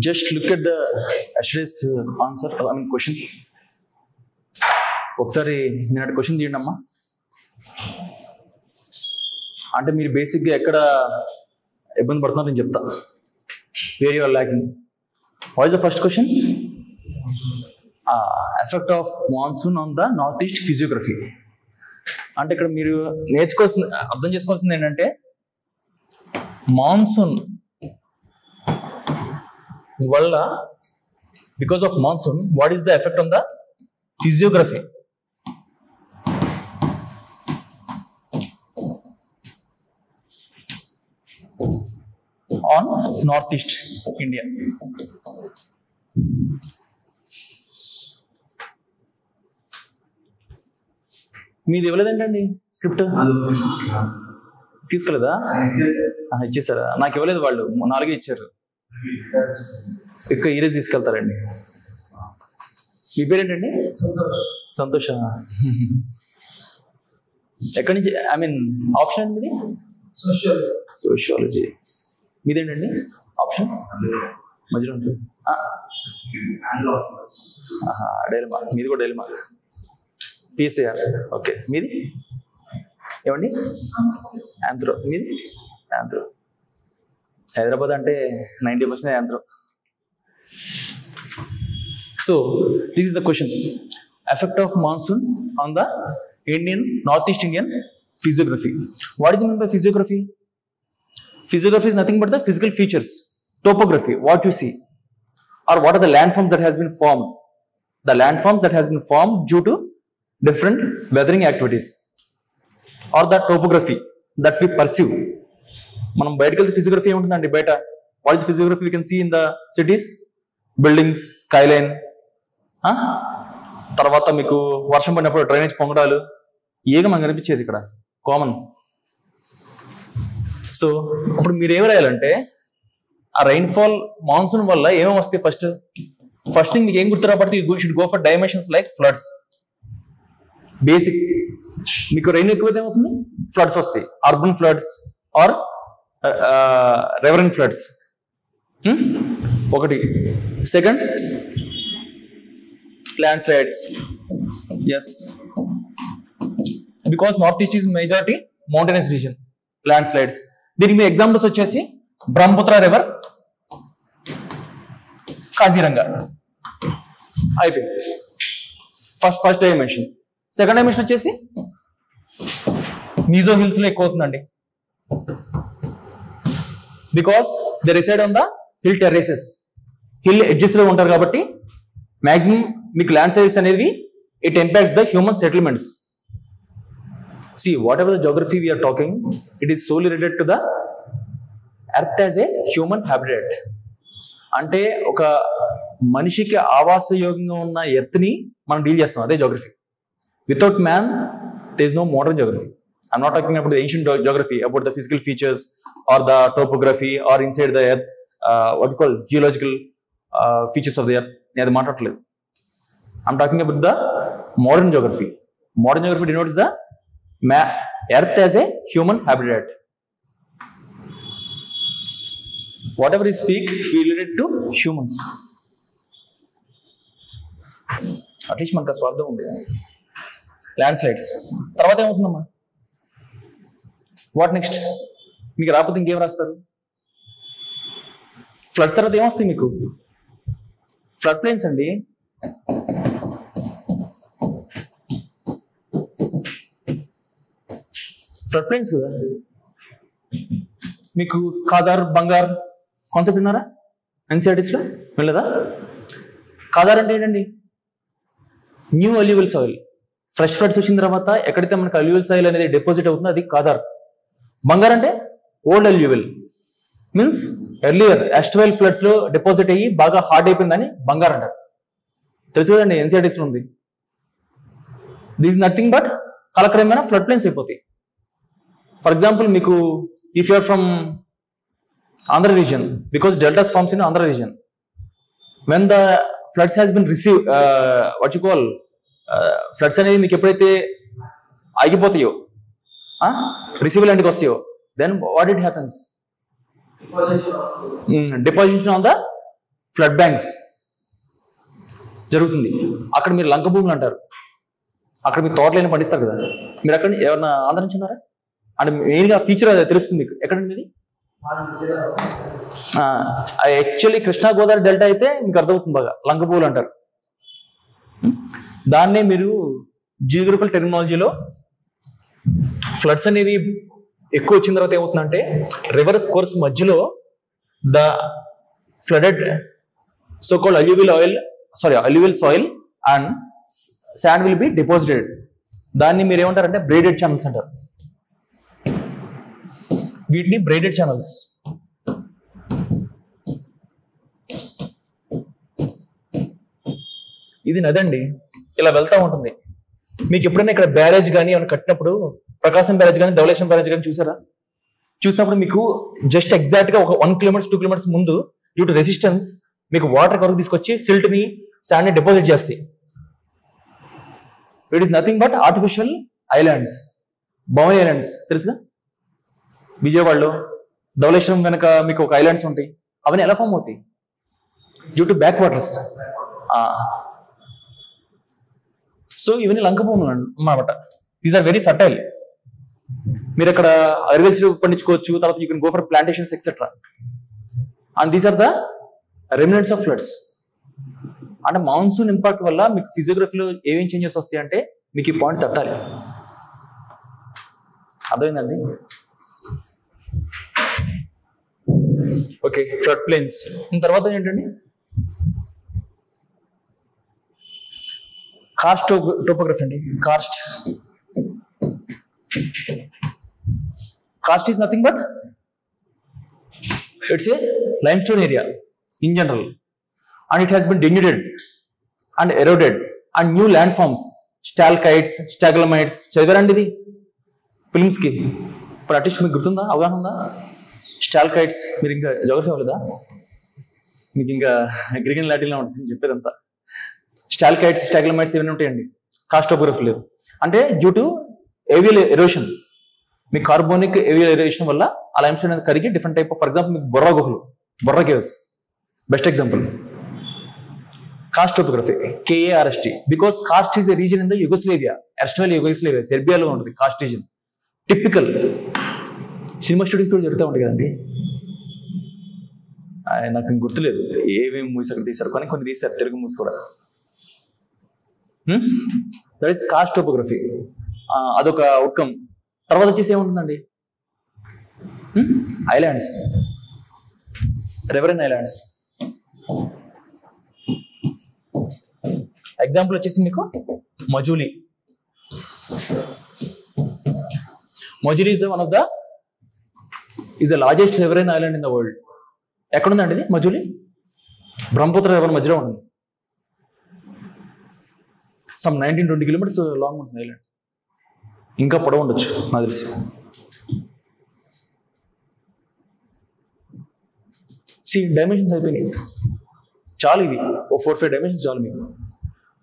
Just look at the yesterday's answer, question. ఒకసారి నేను question తీయండి అమ్మా. అంటే మీరు బేసిక్గా ఎక్కడ ఇబ్బంది పడుతున్నారు నేను చెప్తా. Where you are lacking. What is the first question? Effect of monsoon on the north east physiography. అంటే ఇక్కడ మీరు నేర్చుకోవాల్సింది, అర్థం చేసుకోవాల్సింది ఏంటంటే, మాన్సూన్ వల్ల, because of monsoon, what is the effect on the physiography? on northeast India. మీది ఇవ్వలేదంటండి script? తీసుకోలేదా? ఇచ్చేసారా? నాకు ఇవ్వలేదు, వాళ్ళు 4 ఇచ్చారు. ఇక్కడ ఈరోజు తీసుకెళ్తారండి. మీ పేరేంటండి? సంతోష. ఎక్కడి నుంచి, ఆప్షన్ ఏంటి మీది? సోషియాలజీ. మీదేంటండి ఆప్షన్? మధ్యలో ఉంటుంది. డైలమా. మీది కూడా డైలమా. పిఎస్ఐఆర్. ఓకే. మీది ఏమండి? యాంథ్రో. మీది యాంథ్రో. హైదరాబాద్ అంటే 90% anthro. So this is the question. Effect of monsoon on the Indian, north east Indian physiography. What is meant by physiography? Physiography is nothing but the physical features, topography, what you see, or what are the landforms that has been formed. The landforms that has been formed due to different weathering activities, or the topography that we perceive. మనం బయటకు వెళ్తే physiography ఏముంటుందండి బయట? What is physiography? We can see in the cities, buildings, skyline. తర్వాత మీకు వర్షం పడినప్పుడు drainage పొంగడాలు, ఏగా మనకు కనిపించేది ఇక్కడ కామన్. సో ఇప్పుడు మీరు ఏమి రాయాలంటే, ఆ రైన్ఫాల్ మాన్సూన్ వల్ల ఏమేమి వస్తాయి? ఫస్ట్ థింగ్ మీకు ఏం గుర్తు రాబట్టి, you should go for dimensions like floods. Basic. మీకు రైన్ ఎక్కువైతే ఏమవుతుంది? ఫ్లడ్స్ వస్తాయి. Urban floods or riverine floods. ఒకటి. Second, landslides. Yes, because north east is majority mountainous region. Landslides. దీనికి మీ ఎగ్జాంపుల్స్ వచ్చేసి బ్రహ్మపుత్ర రివర్, కాజీరంగా. అయిపోయింది. First dimension. సెకండ్ డైమెన్షన్ వచ్చేసి మీజో హిల్స్ లో ఎక్కువ అవుతుందండి. Because they reside on the hill terraces. Hill edges లో ఉంటారు కాబట్టి మాక్సిమం మీకు ల్యాండ్ స్లైడ్స్ అనేవి it impacts the human settlements. See, whatever the geography we are talking, it is solely related to the earth as a human habitat. అంటే ఒక మనిషికి ఆవాసయోగ్యంగా ఉన్న earth ని మనం డీల్ చేస్తాం. అదే geography. Without man there is no modern geography. I'm not talking about the ancient geography, about the physical features or the topography or inside the earth, what you call geological features of the earth. నేను అది మాట్లాడట్లేదు. I'm talking about the modern geography. Modern geography denotes the earth as a human habitat. Whatever we speak, we relate to humans. At least మనకు స్వార్థం ఉంది. Land slides తర్వాత ఏమవుతుందమ్మా? What next? మీకు రాకపోతే ఇంకేం రాస్తారు? ఫ్లడ్స్ తర్వాత ఏమొస్తాయి మీకు? ఫ్లడ్ ప్లేన్స్ అండి. ఫ్లడ్ ప్లేన్స్ కదా. మీకు కాదార్, బంగార్ కాన్సెప్ట్ విన్నారా ఎన్సీఆర్టీస్లో? వెళ్ళదా? కాదార్ అంటే ఏంటండి? New alluvial soil. Fresh floods వచ్చిన తర్వాత ఎక్కడైతే మనకు అల్యూవల్ సాయిల్ అనేది డిపాజిట్ అవుతుందో అది కాదార్. బంగార్ అంటే ఓల్డ్ అల్యూవల్, మీన్స్ ఎర్లియర్ ఎస్ట్వైల్ ఫ్లడ్స్ లో డిపాజిట్ అయ్యి బాగా హార్డ్ అయిపోయిందని బంగార్ అంటారు. తెలుసు కదండి, ఎన్సీఆర్టీస్లో ఉంది. దిస్ నథింగ్ బట్ కాలక్రమేణా ఫ్లడ్ ప్లేన్స్ అయిపోతాయి. ఫర్ ఎగ్జాంపుల్, మీకు if you're from Andhra region, because deltas forms in Andhra region, when the floods has been receive, what you call, floods అనేవి మీకు ఎప్పుడైతే ఆగిపోతాయో, రిసీవ్ ల్యాండ్కి వస్తాయో, then what it happens? Deposition on the flood banks జరుగుతుంది. అక్కడ మీరు లంక భూములు అంటారు. అక్కడ మీరు తోటలైనా పండిస్తారు కదా. మీరు అక్కడ ఎవరన్నా ఆంధ్ర నుంచి ఉన్నారా? అంటే మెయిన్గా ఫీచర్ అది తెలుస్తుంది మీకు. ఎక్కడండి ఇది? యాక్చువల్లీ కృష్ణా గోదావరి డెల్టా అయితే మీకు అర్థమవుతుంది బాగా. లంక భూములు అంటారు. దాన్నే మీరు జియోగ్రఫికల్ టెర్మినాలజీలో ఫ్లడ్స్ అనేవి ఎక్కువ వచ్చిన తర్వాత ఏమవుతుందంటే రివర్ కోర్స్ మధ్యలో the flooded so called alluvial soil and sand will be deposited. దాన్ని మీరు ఏమంటారంటే బ్రేడెడ్ ఛానల్స్ అంటారు. వీటిని బ్రేడెడ్ ఛానల్స్. ఇది నదండి, ఇలా వెళ్తా ఉంటుంది. మీకు ఎప్పుడైనా ఇక్కడ బ్యారేజ్ కానీ ఏమైనా కట్టినప్పుడు ప్రకాశం బ్యారేజ్ కానీ ధవళేశ్వరం బ్యారేజ్ కానీ చూసారా? చూసినప్పుడు మీకు జస్ట్ ఎగ్జాక్ట్ గా ఒక 1 కిలోమీటర్స్ 2 కిలోమీటర్స్ ముందు డ్యూ టు రెసిస్టెన్స్ మీకు వాటర్ వరకు తీసుకొచ్చి సిల్ట్ ని శాండ్ ని డిపాజిట్ చేస్తాయి. It is nothing but artificial islands. Bhavani islands తెలుసుగా, విజయవాడలో ధవళేశ్వరం కనుక మీకు ఒక ఐలాండ్స్ ఉంటాయి. అవన్నీ ఎలా ఫామ్ అవుతాయి? Due to back waters. So ఇవన్నీ లంక భూములు అన్నమాట. These are very fertile. మీరు అక్కడ అగ్రికల్చర్ పండించుకోవచ్చు. తర్వాత you can go for plantations etcetera. And these are the remnants of floods. అంటే మాన్సూన్ ఇంపాక్ట్ వల్ల మీకు ఫిజియోగ్రఫీలో ఏమేం చేంజెస్ వస్తాయి అంటే మీకు ఈ పాయింట్ తట్టాలి. అర్థమైందండి? Okay, flood planes. తర్వాత ఏంటండి? కార్స్ట్ టోపోగ్రఫీ అండి. Karst is nothing but it's a limestone area in general, and it has been denuded and eroded, and new landforms, stalactites, stalagmites. చదివారండి ఇది ఫిల్మ్స్ కి? ఇప్పుడు అట్లీస్ట్ మీకు గుర్తుందా, అవగాహన ఉందా? స్టాల్కైట్స్ మీరు ఇంకా జోగ్రఫీ అవ్వలేదా? మీకు ఇంకా గ్రీక్ లాటిన్లో ఉంటుంది చెప్పేదంతా. స్టాల్కైట్స్, స్టాగ్లమైట్స్ ఇవన్నీ ఉంటాయండి. కాస్ట్ టోపోగ్రఫీ లేవు. అంటే డ్యూ టు ఏవియల్ ఎరోషన్, మీ కార్బోనిక్ ఏవియల్ ఎరోషన్ వల్ల ఆ లైమ్స్టోన్ అనేది కరిగి different type of, for example మీకు బొర్రా గుహలు, Borra caves best example. Karst topography, KARST, because karst is a region in the Yugoslavia, erstwhile Yugoslavia, సెర్బియాలో ఉంటుంది karst region. Typical cinema studios కూడా జరుగుతూ ఉంటాయి కదండి. నాకు గుర్తులేదు ఏమేమి మూవీస్ అక్కడ తీశారు, కానీ కొన్ని తీశారు తెలుగు మూవీస్ కూడా. That is karst topography. అదొక అవుట్కమ్. తర్వాత వచ్చేసి ఏముంటుందండి? Islands, riverine islands. ఎగ్జాంపుల్ వచ్చేసి మీకు Majuli. Majuli is the one of the largest riverine island in the world. ఎక్కడుందండి ఇది మజూలీ? బ్రహ్మపుత్ర రివర్ మధ్యలో ఉంటుంది. సమ్ 19-20 కిలోమీటర్స్ లాంగ్ ఉంటుంది ఐలాండ్. ఇంకా పొడవు ఉండొచ్చు నాకు తెలిసి. డైమెన్షన్స్ అయిపోయినాయి చాలు. ఇది ఓ 4-5 డైమెన్షన్స్ చాలు మీకు.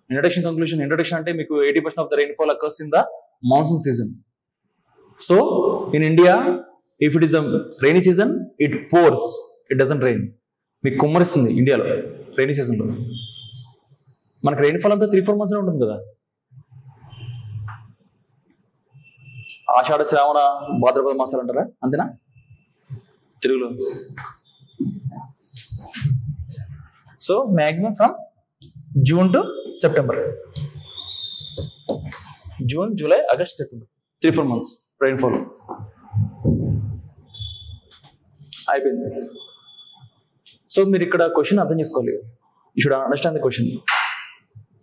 Introduction, conclusion. ఇంట్రడక్షన్ అంటే మీకు 80% of the rainfall occurs in the monsoon season. So in India if it is the rainy season it pores, it doesn't rain. మీకు కుమ్మరిస్తుంది ఇండియాలో రైనీ సీజన్లో. మనకు రెయిన్ఫాల్ అంతా 3-4 months ఉంటుంది కదా. ఆషాఢ, శ్రావణ, భాద్రపద మాసాలు అంటారా, అంతేనా తెలుగులో? So maximum from June to September. June, July, August, September 3-4 months rainfall అయిపోయింది. సో మీరు ఇక్కడ క్వశ్చన్ అర్థం చేసుకోవాలి. You should understand the question.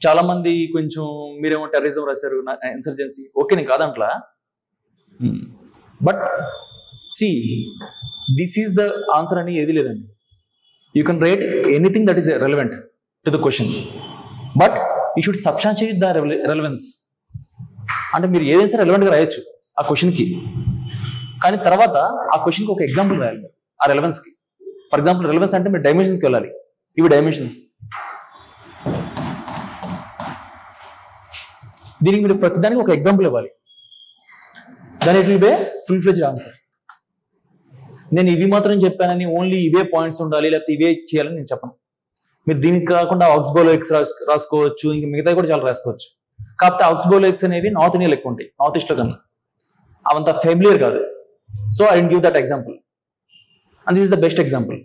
చాలా మంది కొంచెం మీరేమో టెర్రరిజం రాశారు, ఇన్సర్జెన్సీ. ఓకే, నేను కాదంట్లా. But see this is the answer అని ఏది లేదండి. You can write anything that is relevant to the question, but you should substantiate the relevance. అంటే మీరు ఏదైనా సరే రెలవెంట్గా రాయొచ్చు ఆ క్వశ్చన్కి, కానీ తర్వాత ఆ క్వశ్చన్కి ఒక ఎగ్జాంపుల్ రాయాలి ఆ రెలవెన్స్కి. ఫర్ ఎగ్జాంపుల్ రెలవెన్స్ అంటే మీరు డైమెన్షన్స్కి వెళ్ళాలి. ఇవి డైమెన్షన్స్. దీనికి మీరు ప్రతిదానికి ఒక ఎగ్జాంపుల్ ఇవ్వాలి. దాని it will be full fledged answer. నేను ఇవి మాత్రం చెప్పానని ఓన్లీ ఇవే పాయింట్స్ ఉండాలి లేకపోతే ఇవే చేయాలని నేను చెప్పను. మీరు దీనికి కాకుండా ఆక్స్బోలోయిక్స్ రాసుకోవచ్చు, ఇంక మిగతా కూడా చాలా రాసుకోవచ్చు. కాకపోతే ఆక్స్బోలోయిక్స్ అనేవి నార్త్ ఇండియాలో ఎక్కువ ఉంటాయి, నార్త్ ఈస్ట్లో కన్నా. అవంత ఫెమిలియర్ కాదు. So I will give that example and this is the best example.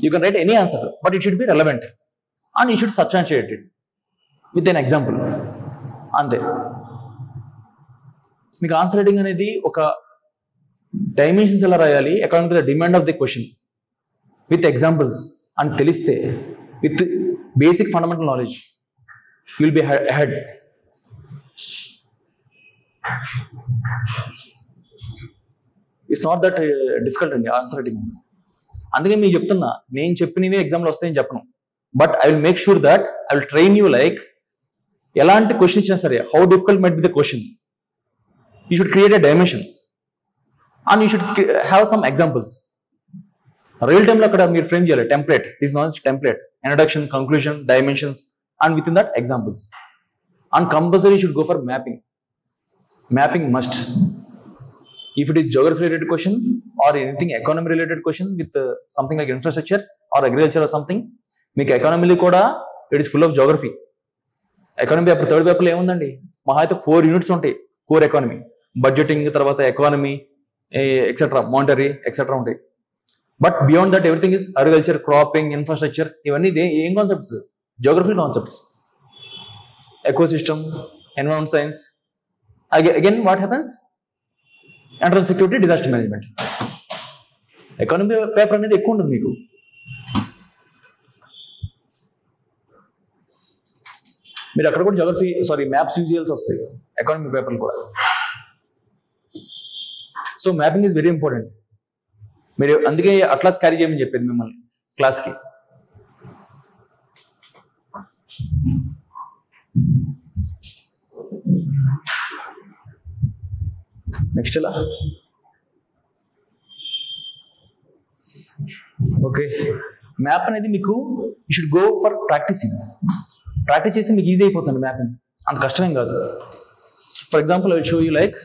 You can write any answer, but it should be relevant and you should substantiate it with an example. అంతే. మీకు answer writing అనేది ఒక dimensions ఎలా రాయాలి according to the demand of the question with examples అని తెలిస్తే, with basic fundamental knowledge you will be ahead. It's not that difficult అండి answer writing. అందుకే మీకు చెప్తున్నా, నేను చెప్పినవి ఎగ్జామ్లో వస్తాయని చెప్పను, but I will make sure that I will train you like ఎలాంటి క్వశ్చన్ ఇచ్చినా సరే, how difficult might be the question, you should create a dimension and you should have some examples. Real టైంలో అక్కడ మీరు ఫ్రేమ్ చేయాలి template, this knowledge template, introduction, conclusion, dimensions and with in that examples. And compulsory you should go for mapping. Mapping must. If it is geography related question or anything economy related question with something like infrastructure or agriculture or something, మీకు ఎకానమీలో కూడా it is full of geography. Economy paper third పేపర్లో ఏముందండి, మహా అయితే 4 units ఉంటాయి. Core economy, budgeting, తర్వాత economy etcetera, monetary etcetera ఉంటాయి. But beyond that everything is agriculture, cropping, infrastructure. ఇవన్నీ ఏం concepts? Geography concepts. Ecosystem, environment science. Again what happens? Entrance security, disaster management. Economy paper అనేది ఎక్కువ ఉంటుంది మీకు. మీరు అక్కడ కూడా జోగ్రఫీ మ్యాప్స్ యూజ్ చేయాల్సి వస్తాయి ఎకానమీ పేపర్లు కూడా. So mapping is very important. మీరు అందుకే అట్లాస్ క్యారీ చేయమని చెప్పేది మిమ్మల్ని క్లాస్కి. నెక్స్ట్ ఎలా? ఓకే, మ్యాప్ అనేది మీకు you should go for practising. Practice చేస్తే మీకు ఈజీ అయిపోతుంది మ్యాపింగ్, అంత కష్టమేం కాదు. For example I will show you like,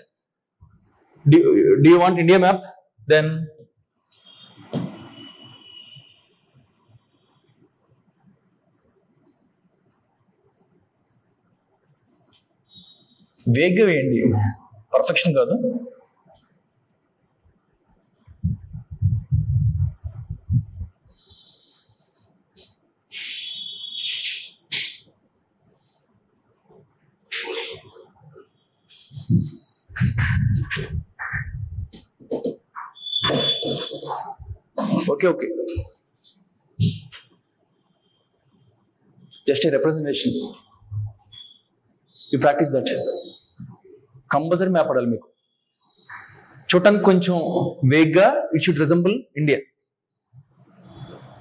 do you want India map? Then వేగ్గా వేయండి, పర్ఫెక్షన్ కాదు. Okay okay, just a representation. You practice that. Compulsory map పడాలి మీకు. చూడటానికి కొంచెం వేగ్గా, it should resemble India.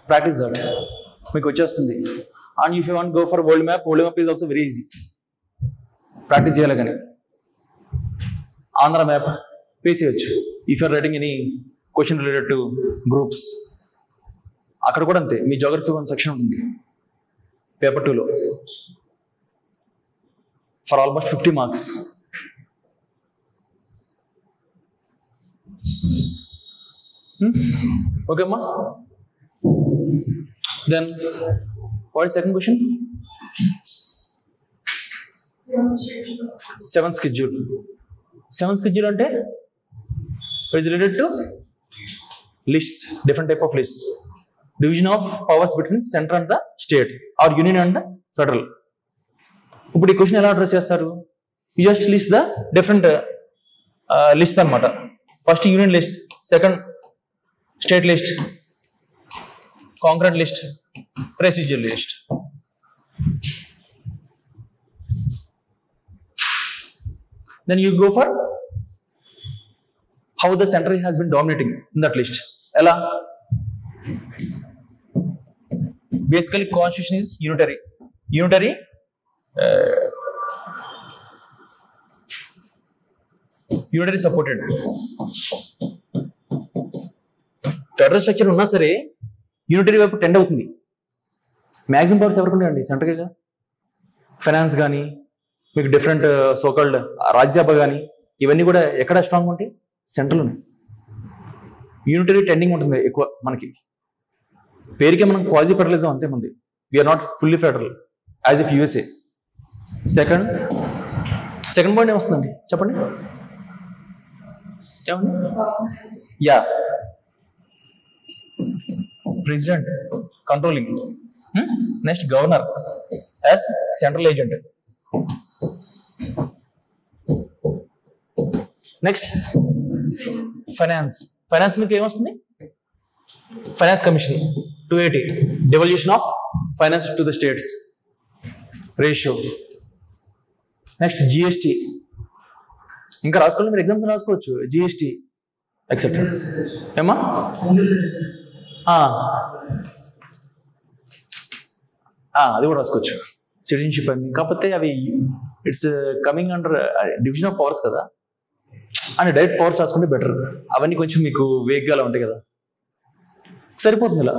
Practice that, మీకు వచ్చేస్తుంది. And if you want go for world map is also very easy. Practice చేయాలి. కానీ ఆంధ్ర మ్యాప్ వేసేయచ్చు if you're writing any question related to groups. అక్కడ కూడా అంతే, మీ జోగ్రఫీ 1 సెక్షన్ ఉంటుంది పేపర్ 2లో ఫర్ ఆల్మోస్ట్ 50 మార్క్స్. ఓకే అమ్మా. Then what is second question? 7th schedule. 7th schedule అంటే it is related to lists, different type of lists, division of powers between center and the state or union and the federal. ఇప్పుడు ఈ question ఎలా address చేస్తారు? You just list the different list అనమాట. First union list, second state list, concurrent list, residuary list. Then you go for how the center has been dominating in that list. Ela basically constitution is unitary supported. Federal structure ఉన్నా సరే unitary వైపు tend అవుతుంది. Maximum powers ఎవరికి ఉంటాయండి? సెంటర్గా. Finance కానీ, మీకు different so called Rajya Sabha కానీ, ఇవన్నీ కూడా ఎక్కడ స్ట్రాంగ్ ఉంటాయి? సెంట్రల్. యూనిటరీ టెండింగ్ ఉంటుంది ఎక్కువ మనకి. పేరుకే మనం క్వాజీ ఫెడరలిజం అంతే మంది. We're not fully federal as if USA. Second point ఏమొస్తుందండి చెప్పండి. ఏమండి? Yeah, president controlling. Next governor as central agent. Next finance మీకు ఏమొస్తుంది? Finance commission 280 devolution of finance to the states ratio. Next GST. ఇంకా రాసుకోవాలి, మీరు ఎగ్జామ్స్ రాసుకోవచ్చు. GST etcetera. ఏమా అది కూడా రాసుకోవచ్చు. సిటిజన్షిప్ అని. కాకపోతే అవి it's coming under division of powers కదా, అని డైరెక్ట్ పవర్స్ రాసుకుంటే బెటర్. అవన్నీ కొంచెం మీకు వేగ్గా ఉంటాయి కదా, సరిపోతుంది ఇలా.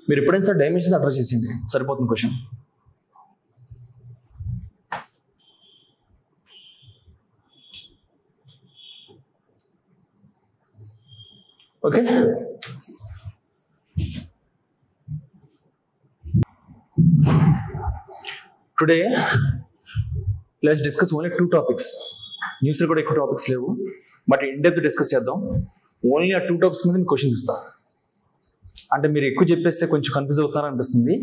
మీరు ఎప్పుడైనా సార్ డైమెన్షన్స్ అడ్రస్ చేసింది సరిపోతుంది question. Okay, today let's discuss only 2 topics. న్యూస్లో కూడా ఎక్కువ టాపిక్స్ లేవు, బట్ ఇన్ డెప్త్ డిస్కస్ చేద్దాం. ఓన్లీ ఆ 2 టాపిక్స్ మీద మీకు క్వశ్చన్స్ ఇస్తాను. అంటే మీరు ఎక్కువ చెప్పేస్తే కొంచెం కన్ఫ్యూజ్ అవుతారని అనిపిస్తుంది.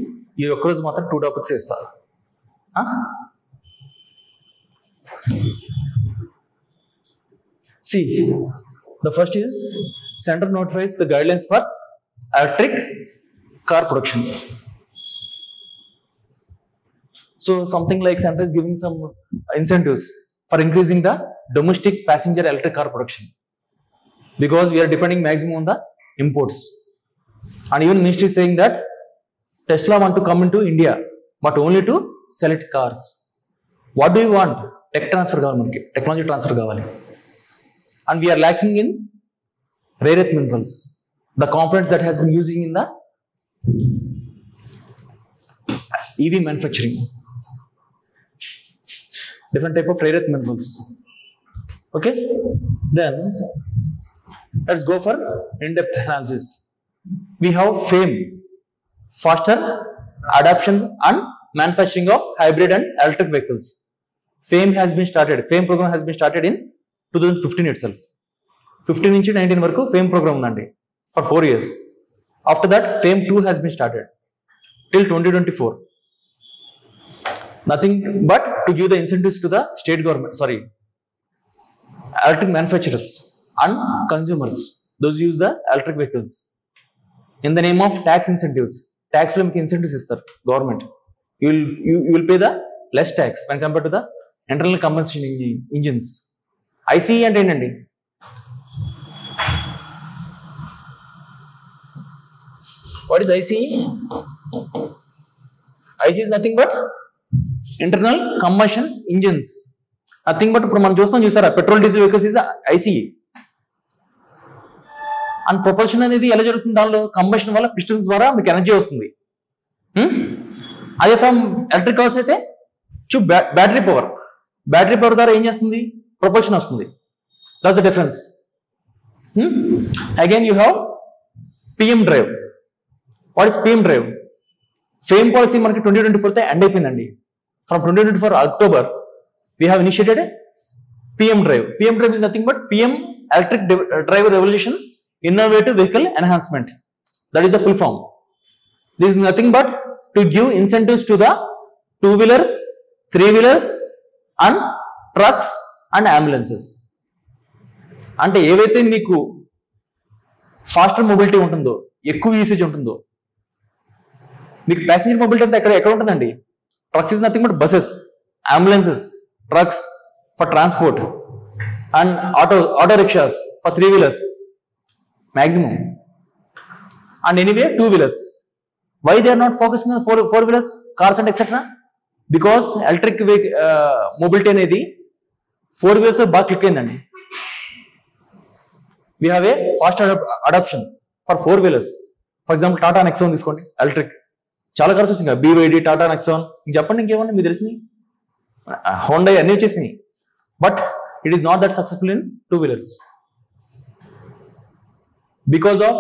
ఈ ఒక్కరోజు మాత్రం 2 టాపిక్స్ ఇస్తారు. See, the first is center notifies the guidelines for electric car production. So something like center is giving some incentives for increasing the domestic passenger electric car production, because we are depending maximum on the imports. And even ministry is saying that Tesla want to come into India, but only to select cars. What do you want? Tech transfer కావాలి, మనకి technology transfer కావాలి. And we are lacking in rare earth minerals, the components that has been using in the EV manufacturing. Different type of rare earth minerals. Okay, then let's go for in-depth analysis. We have FAME, faster adoption and manufacturing of hybrid and electric vehicles. FAME has been started. FAME program has been started in 2015 itself. 15 నుంచి 19 వరకు FAME program ఉందండి for 4 years. After that, FAME 2 has been started till 2024. Nothing but to give the incentives to the state government, electric manufacturers and consumers, those who use the electric vehicles. In the name of tax incentives, tax lo meeku incentives istar government. You will pay the less tax when compared to the internal combustion engines. ICE అంటే ఏంటండి? What is ICE? ICE is nothing but internal combustion engines. Nothing but ఇప్పుడు మనం చూసారా petrol diesel vehicles is ICE. And propulsion అనేది ఎలా జరుగుతుంది? దానిలో combustion వల్ల పిస్టన్స్ ద్వారా మీకు ఎనర్జీ వస్తుంది. అదే ఫ్రమ్ ఎలక్ట్రిక్ కార్స్ అయితే బ్యాటరీ పవర్ ద్వారా ఏం చేస్తుంది? ప్రొపల్షన్ వస్తుంది. That's the difference. Again you have PM drive. What is PM drive? Fame policy మనకి 2024 ఎండ్ అయిపోయిందండి. From 2024 October we have initiated a PM drive. PM drive is nothing but PM electric drive revolution innovative vehicle enhancement. That is the full form. This is nothing but to give incentives to the 2-wheelers, 3-wheelers and trucks and ambulances. అంటే ఏవైతే మీకు faster mobility ఉంటుందో, ఎక్కువ usage ఉంటుందో, మీకు passenger mobility అంతా ఎక్కడ ఉంటుందండి? Trucks is nothing but buses, ambulances, trucks for transport and auto rickshaws for 3-wheelers maximum, and anyway 2-wheelers. Why they are not focusing on 4-wheelers, cars and etc.? Because electric mobility అనేది 4-wheelers బాగా click అయిందండి. We have a fast adoption for 4-wheelers. For example, Tata Nexon తీసుకోండి, electric చాలా cars వచ్చింది. BYD, Tata Nexon, చెప్పండి ఇంకేమన్నా మీకు తెలిసింది? హోండా అన్నీ వచ్చేసినాయి. But it is not that successful in two-wheelers because of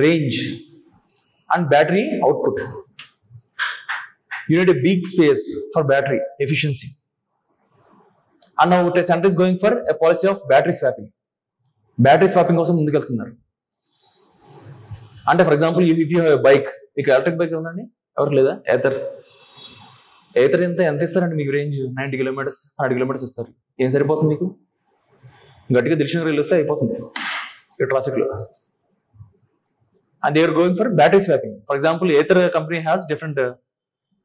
range and battery output. You need a big space for battery efficiency. And now Santa is going for a policy of battery swapping. Battery swapping కోసం ముందుకెళ్తున్నారు. అంటే for example if you have a bike, మీకు electric bike ఉందండి? ఎవరు లేదా? ఏతర్ ఎంత ఇస్తారండి మీకు రేంజ్? 90 కిలోమీటర్స్ 100 కిలోమీటర్స్ ఇస్తారు. ఏం సరిపోతుంది మీకు? గట్టిగా దిల్షుక్ రైలు వస్తే అయిపోతుంది ట్రాఫిక్లో. And they are going for battery swapping. For example, Ather company has different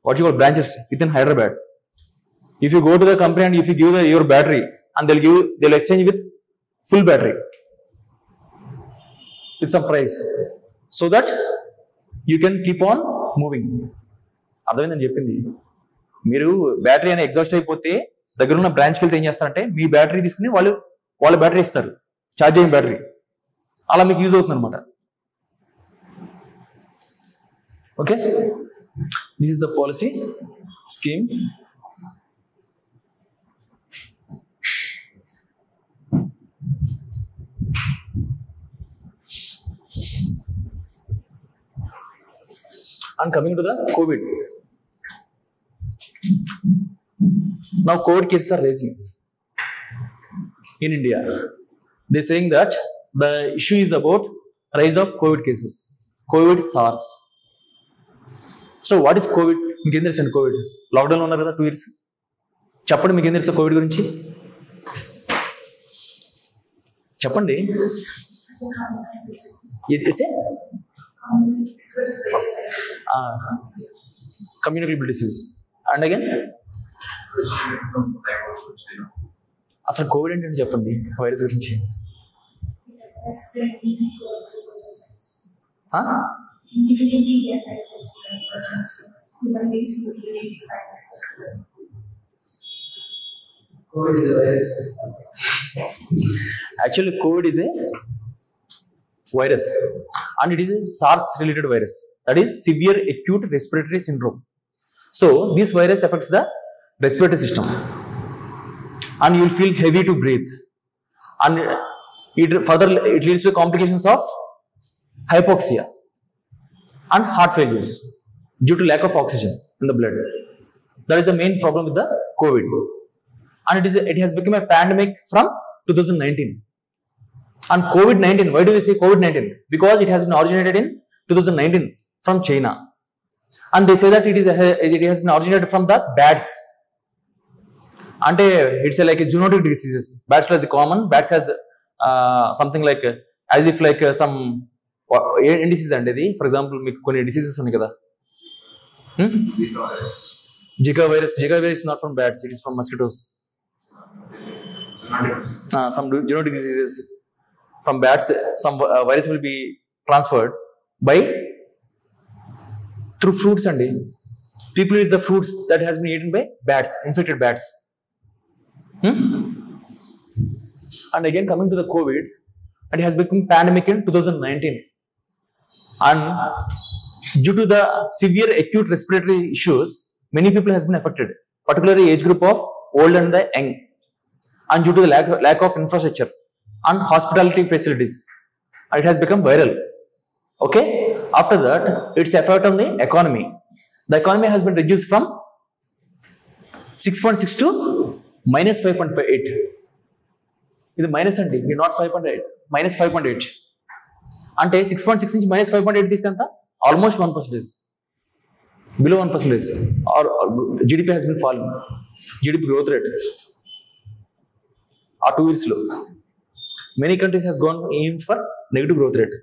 what you call branches within Hyderabad. If you go to the company and if you give your battery, and they'll exchange with full battery with some price, so that you can keep on moving. అర్థమైందని చెప్పింది. మీరు battery అనే exhaust అయిపోతే దగ్గర ఉన్న బ్రాంచ్కి వెళ్తే ఏం చేస్తారంటే మీ బ్యాటరీ తీసుకుని వాళ్ళ బ్యాటరీ ఇస్తారు, ఛార్జింగ్ బ్యాటరీ. అలా మీకు యూజ్ అవుతుంది అనమాట. Okay, this is the policy scheme. And coming to the COVID. Now COVID cases are rising in India. They're saying that the issue is about rise of COVID cases. COVID SARS. So what is Covid? మీకేం తెలుసు అండి Covid? లాక్డౌన్లో ఉన్నారు కదా 2 years. చెప్పండి మీకేం తెలుసు Covid గురించి? చెప్పండి. Communicable disease. అండ్ అగైన్ అసలు కోవిడ్ ఏంటంటే చెప్పండి వైరస్ గురించి. COVID is a virus. Actually, COVID is a virus, and it is a SARS-related virus. That is severe acute respiratory syndrome. So this virus affects the respiratory system, and you will feel heavy to breathe, and it leads to complications of hypoxia and heart failures due to lack of oxygen in the blood. That is the main problem with the COVID. And it has become a pandemic from 2019. And COVID-19, why do we say COVID-19? Because it has been originated in 2019 from China. And they say that it has been originated from the bats. And it's like a zoonotic diseases. Bats are the common. Bats has something like as if like some disease and for example మీకు కొన్ని diseases ఉన్నాయి కదా. Zika virus is not from bats, it is from mosquitoes. Some zoonotic diseases from bats, some virus will be transferred through fruits and people eat the fruits that has been eaten by bats, infected bats. And again coming to the COVID, it has become pandemic in 2019. And due to the severe acute respiratory issues, many people has been affected, particularly age group of old and the young, and due to the lack of infrastructure and hospitality facilities, it has become viral. Okay, after that its effect on the economy. The economy has been reduced from 6.6 to minus 5.8. ఇది minus అండి, not 5.8, minus 5.8. అంటే 6.6 నుంచి minus 5.8 తీస్తే ఎంత? Almost 1%, below 1%. Or GDP has been falling. GDP growth rate ఆ 2 years లో many countries has gone aim for negative growth rate.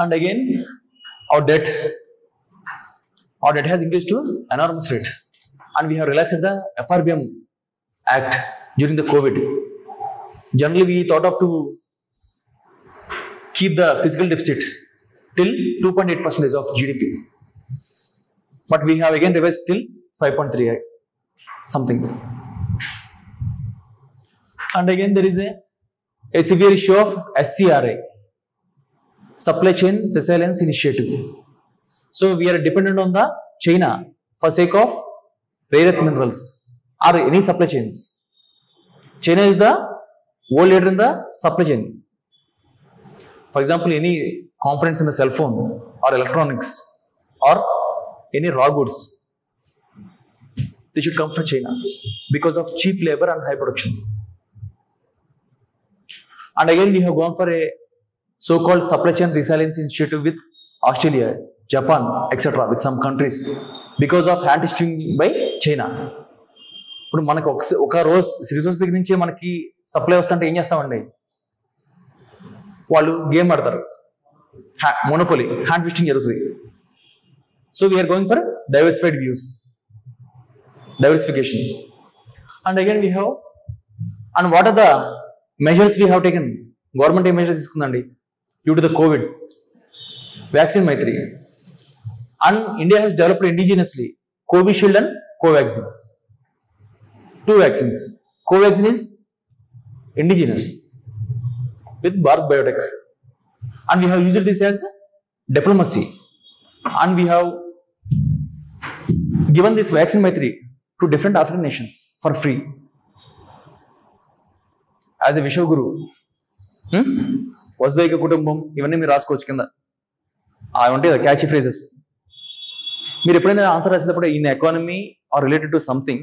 And again our debt has increased to enormous rate, and we have relaxed the FRBM Act during the COVID. Generally we thought of to keep the fiscal deficit till 2.8% of GDP, but we have again revised till 5.3 something. And again there is a severe issue of SCRI, Supply Chain Resilience Initiative. So we are dependent on the China for sake of rare earth minerals or any supply chains. China is the world leader in the supply chain. For example, any components in the cell phone or electronics or any raw goods, they should come from China because of cheap labor and high production. And again, we have gone for a so-called supply chain resilience initiative with Australia, Japan, etc. with some countries because of hand stitching by China. ఇప్పుడు మనకు ఒక రోజు resource దగ్గర నుంచి మనకి supply వస్తుంటే ఏం చేస్తామండి, వాళ్ళు గేమ్ ఆడతారు, మోనోపోలీ, హ్యాండ్ ఫిస్టింగ్ జరుగుతుంది. So we're going for diversified views, diversification. And again we have, and what are the measures we have taken? Government measures తీసుకుందండి due to the COVID. Vaccine Maitri. And India has developed indigenously Covishield and Covaxin. 2 vaccines. Covaxin is indigenous with Bharat Biotech. And we have used this as diplomacy. And we have given this Vaccine Maitri to different African nations for free. As a Vishwaguru, Vasudhaiva Kutumbam, ఇవన్నీ మీరు రాసుకోవచ్చు కింద. అవంటే catchy phrases. మీరు ఎప్పుడైనా answer రాసేటప్పుడు in economy or related to something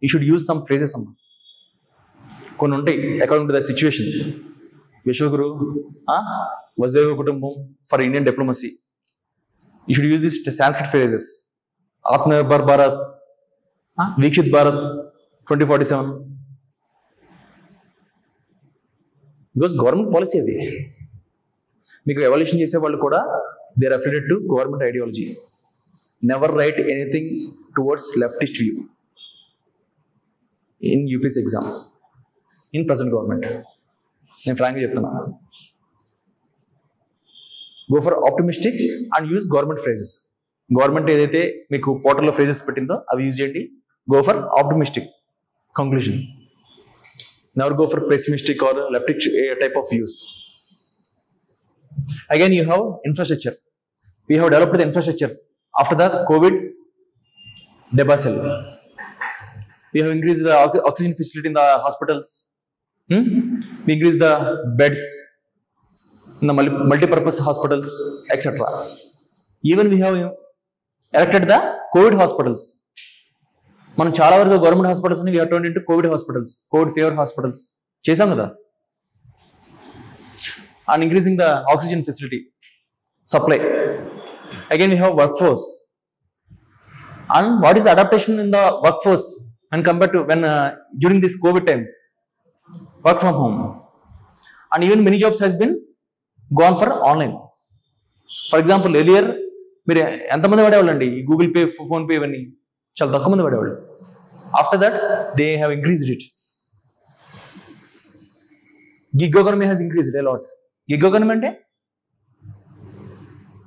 you should use some phrases అమ్మ. కొన్ని ఉంటాయి according to the situation. Vishwaguru, Vasudhaiva Kutumbam for Indian diplomacy. You should use this Sanskrit phrases. Atmanirbhar Bharat, Viksit Bharat 2047. Because government policy అది. మీకు ఎవాల్యూషన్ చేసే వాళ్ళు కూడా they are affiliated to government ideology. Never write anything towards leftist view in UPSC exam in present government. నేను ఫ్రాంక్గా చెప్తున్నా. Go for optimistic and use government phrases. Government ఏదైతే మీకు పోర్టల్లో ఫ్రేజెస్ పెట్టిందో అవి యూజ్ చేయండి. Go for optimistic conclusion. Never go for pessimistic or leftish type of views. Again, you have infrastructure. We have developed the infrastructure after the COVID debacle. We have increased the oxygen facility in the hospitals. We increased the beds in the multi-purpose hospitals, etc. Even we have erected the COVID hospitals. మనం చాలా వరకు government hospitals we have turned into Covid hospitals, Covid fever hospitals చేసాం కదా. And increasing the oxygen facility supply. Again we have work force. And what is adaptation in the work force and compare to when during this Covid time? Work from home. And even many jobs has been gone for online. For example earlier మీరు ఎంతమంది పడేవాళ్ళండి ఈ Google pay, phone pay ఇవన్నీ చాలా తక్కువ మంది పడేవాళ్ళు. After that they have increased it. Gig economy has increased a lot. Gig economy అంటే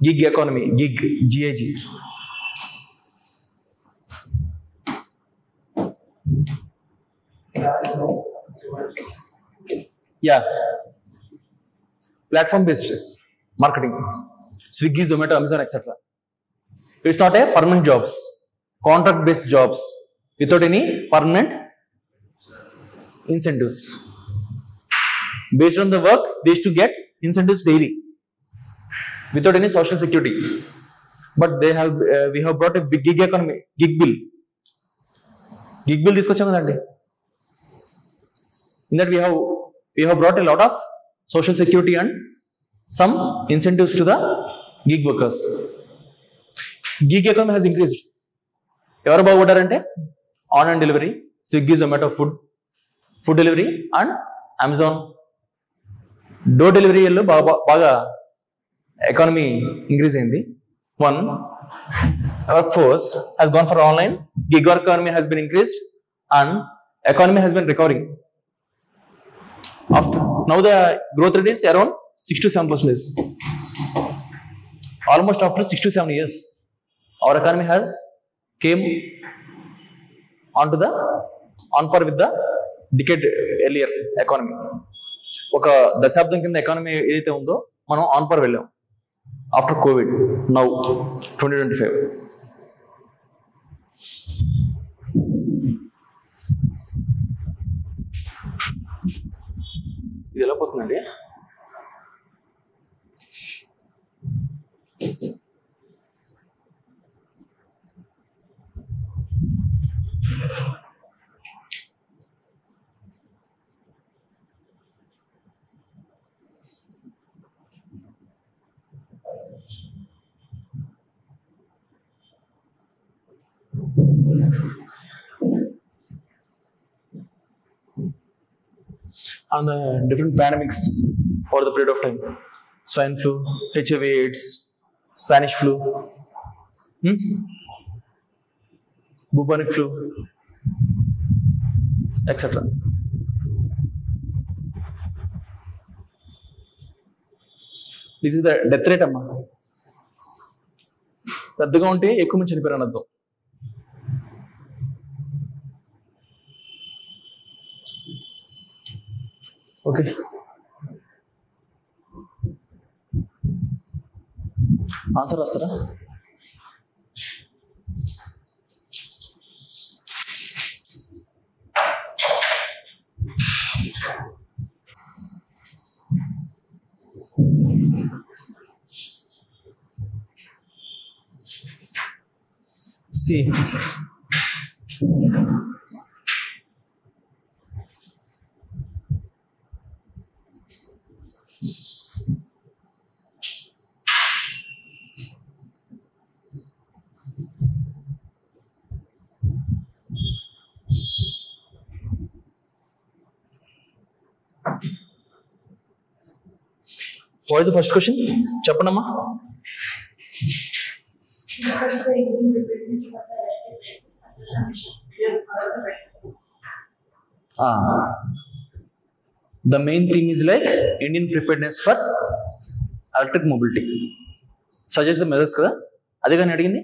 gig economy, gig G I G. Yeah, platform based marketing. Swiggy, Zomato, Amazon etcetera. It's not a permanent jobs. Contract based jobs without any permanent incentives. Based on the work, they used to get incentives daily without any social security. But they have we have brought a big gig economy, gig bill. Gig bill తీసుకొచ్చాం కదండి. In that we have brought a lot of social security and some incentives to the gig workers. Gig economy has increased. ఎవరు బాగుపడ్డారంటే online delivery, Swiggy, Zomato food delivery and Amazon door డెలివరీలో బాగా economy increase అయింది. One, work force has gone for online, gig economy has been increased and economy has been recovering. Now the growth rate is around 6 to 7%. Almost after 6 to 7 years our economy has came on par with the decade earlier economy. ఒక దశాబ్దం కింద economy ఏదైతే ఉందో మనం on per వెళ్ళాం after Covid. Now 2025 ఇది ఎలా పోతుందండి? On the different pandemics over the period of time, swine flu, HIV/AIDS, Spanish flu, bubonic flu, etc. This is the death rate amma. పెద్దగా ఉంటే ఎక్కువ మంది చనిపోయారు అన్నది. ఓకే, ఆన్సర్ రాస్తారా? See What is the first question? చెప్పండమ్మా. The main thing is like Indian preparedness for electric mobility. Suggest the measures కదా, అదే కానీ అడిగింది.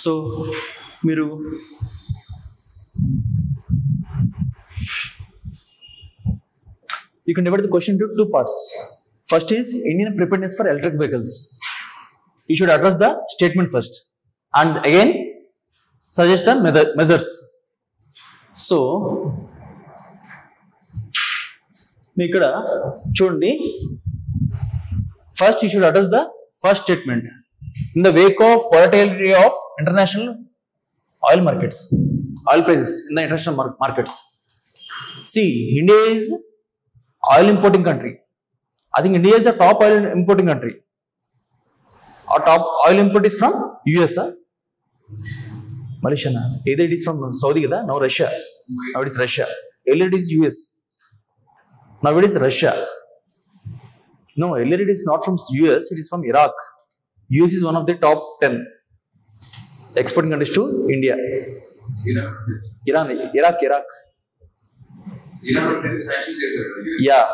సో మీరు you can divide the question into two parts. First is Indian preparedness for electric vehicles. You should address the statement first and again suggest the measures. So ఇక్కడ చూడండి, first you should address the first statement. In the wake of volatility of international oil markets, oil prices in the international markets. See, India is oil importing country. I think India is the top oil importing country. Our top oil import is from US, Malaysia. Either it is from Saudi, now Russia. Now it is Russia. Earlier it is US. Now it is Russia. No, earlier it is not from US. It is from Iraq. US is one of the top 10 exporting countries to India. Iraq. Yeah.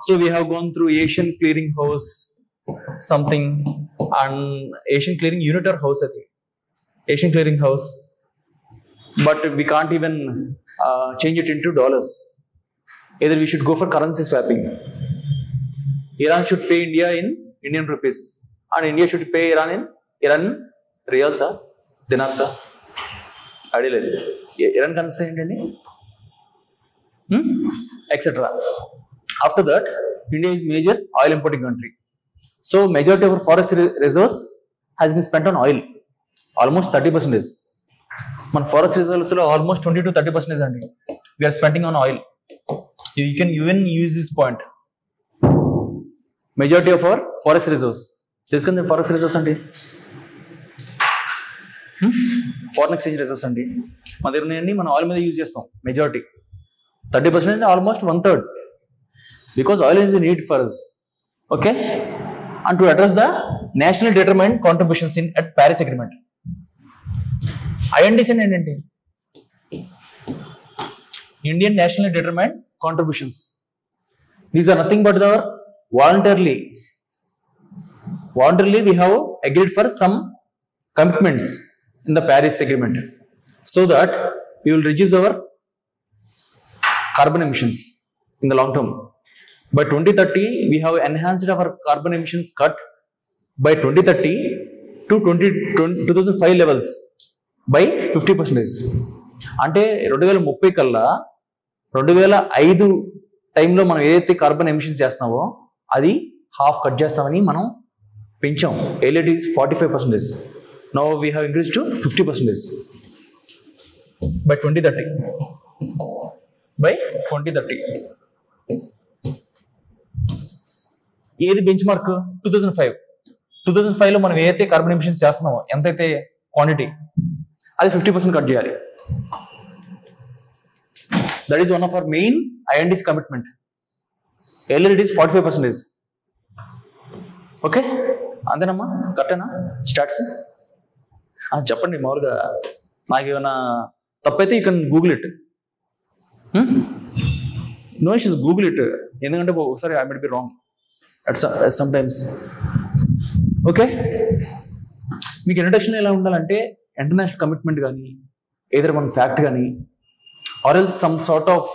So we have gone through Asian Clearing House, something, and Asian Clearing Unit or House, I think. Asian Clearing House, but we can't even change it into dollars. Either we should go for currency swapping. Iran should pay India in Indian rupees, and India should pay Iran in Iran riyals, dinars. Adiled Iran currency ఏంటండి? Etc. After that, India is major oil importing country. So majority of our forest reserves has been spent on oil. Almost 30%. మన forest reserves లో almost 20 to 30% అండి we are spending on oil. You can even use this point. Majority of our forest reserves. తెలుసుకుంది forest reserves అండి, foreign exchange reserves అండి. మన దగ్గర ఉన్నాయండి, మనం ఆయిల్ మీద యూజ్ చేస్తాం. Majority 30%, almost 1/3, because oil is a need for us. Okay, and to address the nationally determined contributions in at Paris Agreement. INDC ఏంటంటే Indian nationally determined contributions. These are nothing but our voluntarily we have agreed for some commitments in the Paris Agreement, so that we will reduce our carbon emissions in the long term. By 2030, we have enhanced our carbon emissions cut by 2030 to 2005 levels by 50%. అంటే 2030 కల్లా 2005 టైంలో మనం ఏదైతే carbon emissions చేస్తున్నామో అది half cut చేస్తామని మనం పెంచాం. Earlier it is 45%. Now we have increase to 50% by 2030. By 2030. ఏది బెంచ్ మార్క్? 2005. 2005లో మనం ఏదైతే కార్బన్ ఎమిషన్స్ చేస్తున్నామో ఎంతైతే క్వాంటిటీ అది 50% కట్ చేయాలి. That is one of our main INDCs commitment. Earlier it is 45%. Okay, అంతేనమ్మా? కరెక్టేనా స్టాట్స్? చెప్పండి. మామూలుగా నాకు ఏమైనా తప్పైతే you can google it. No issues, google it. ఎందుకంటే ఒకసారి I might be wrong at some times. Okay, మీకు ఇంట్రడక్షన్ ఎలా ఉండాలంటే ఇంటర్నేషనల్ కమిట్మెంట్ కానీ ఏదైనా మన ఫ్యాక్ట్ కానీ or else some sort of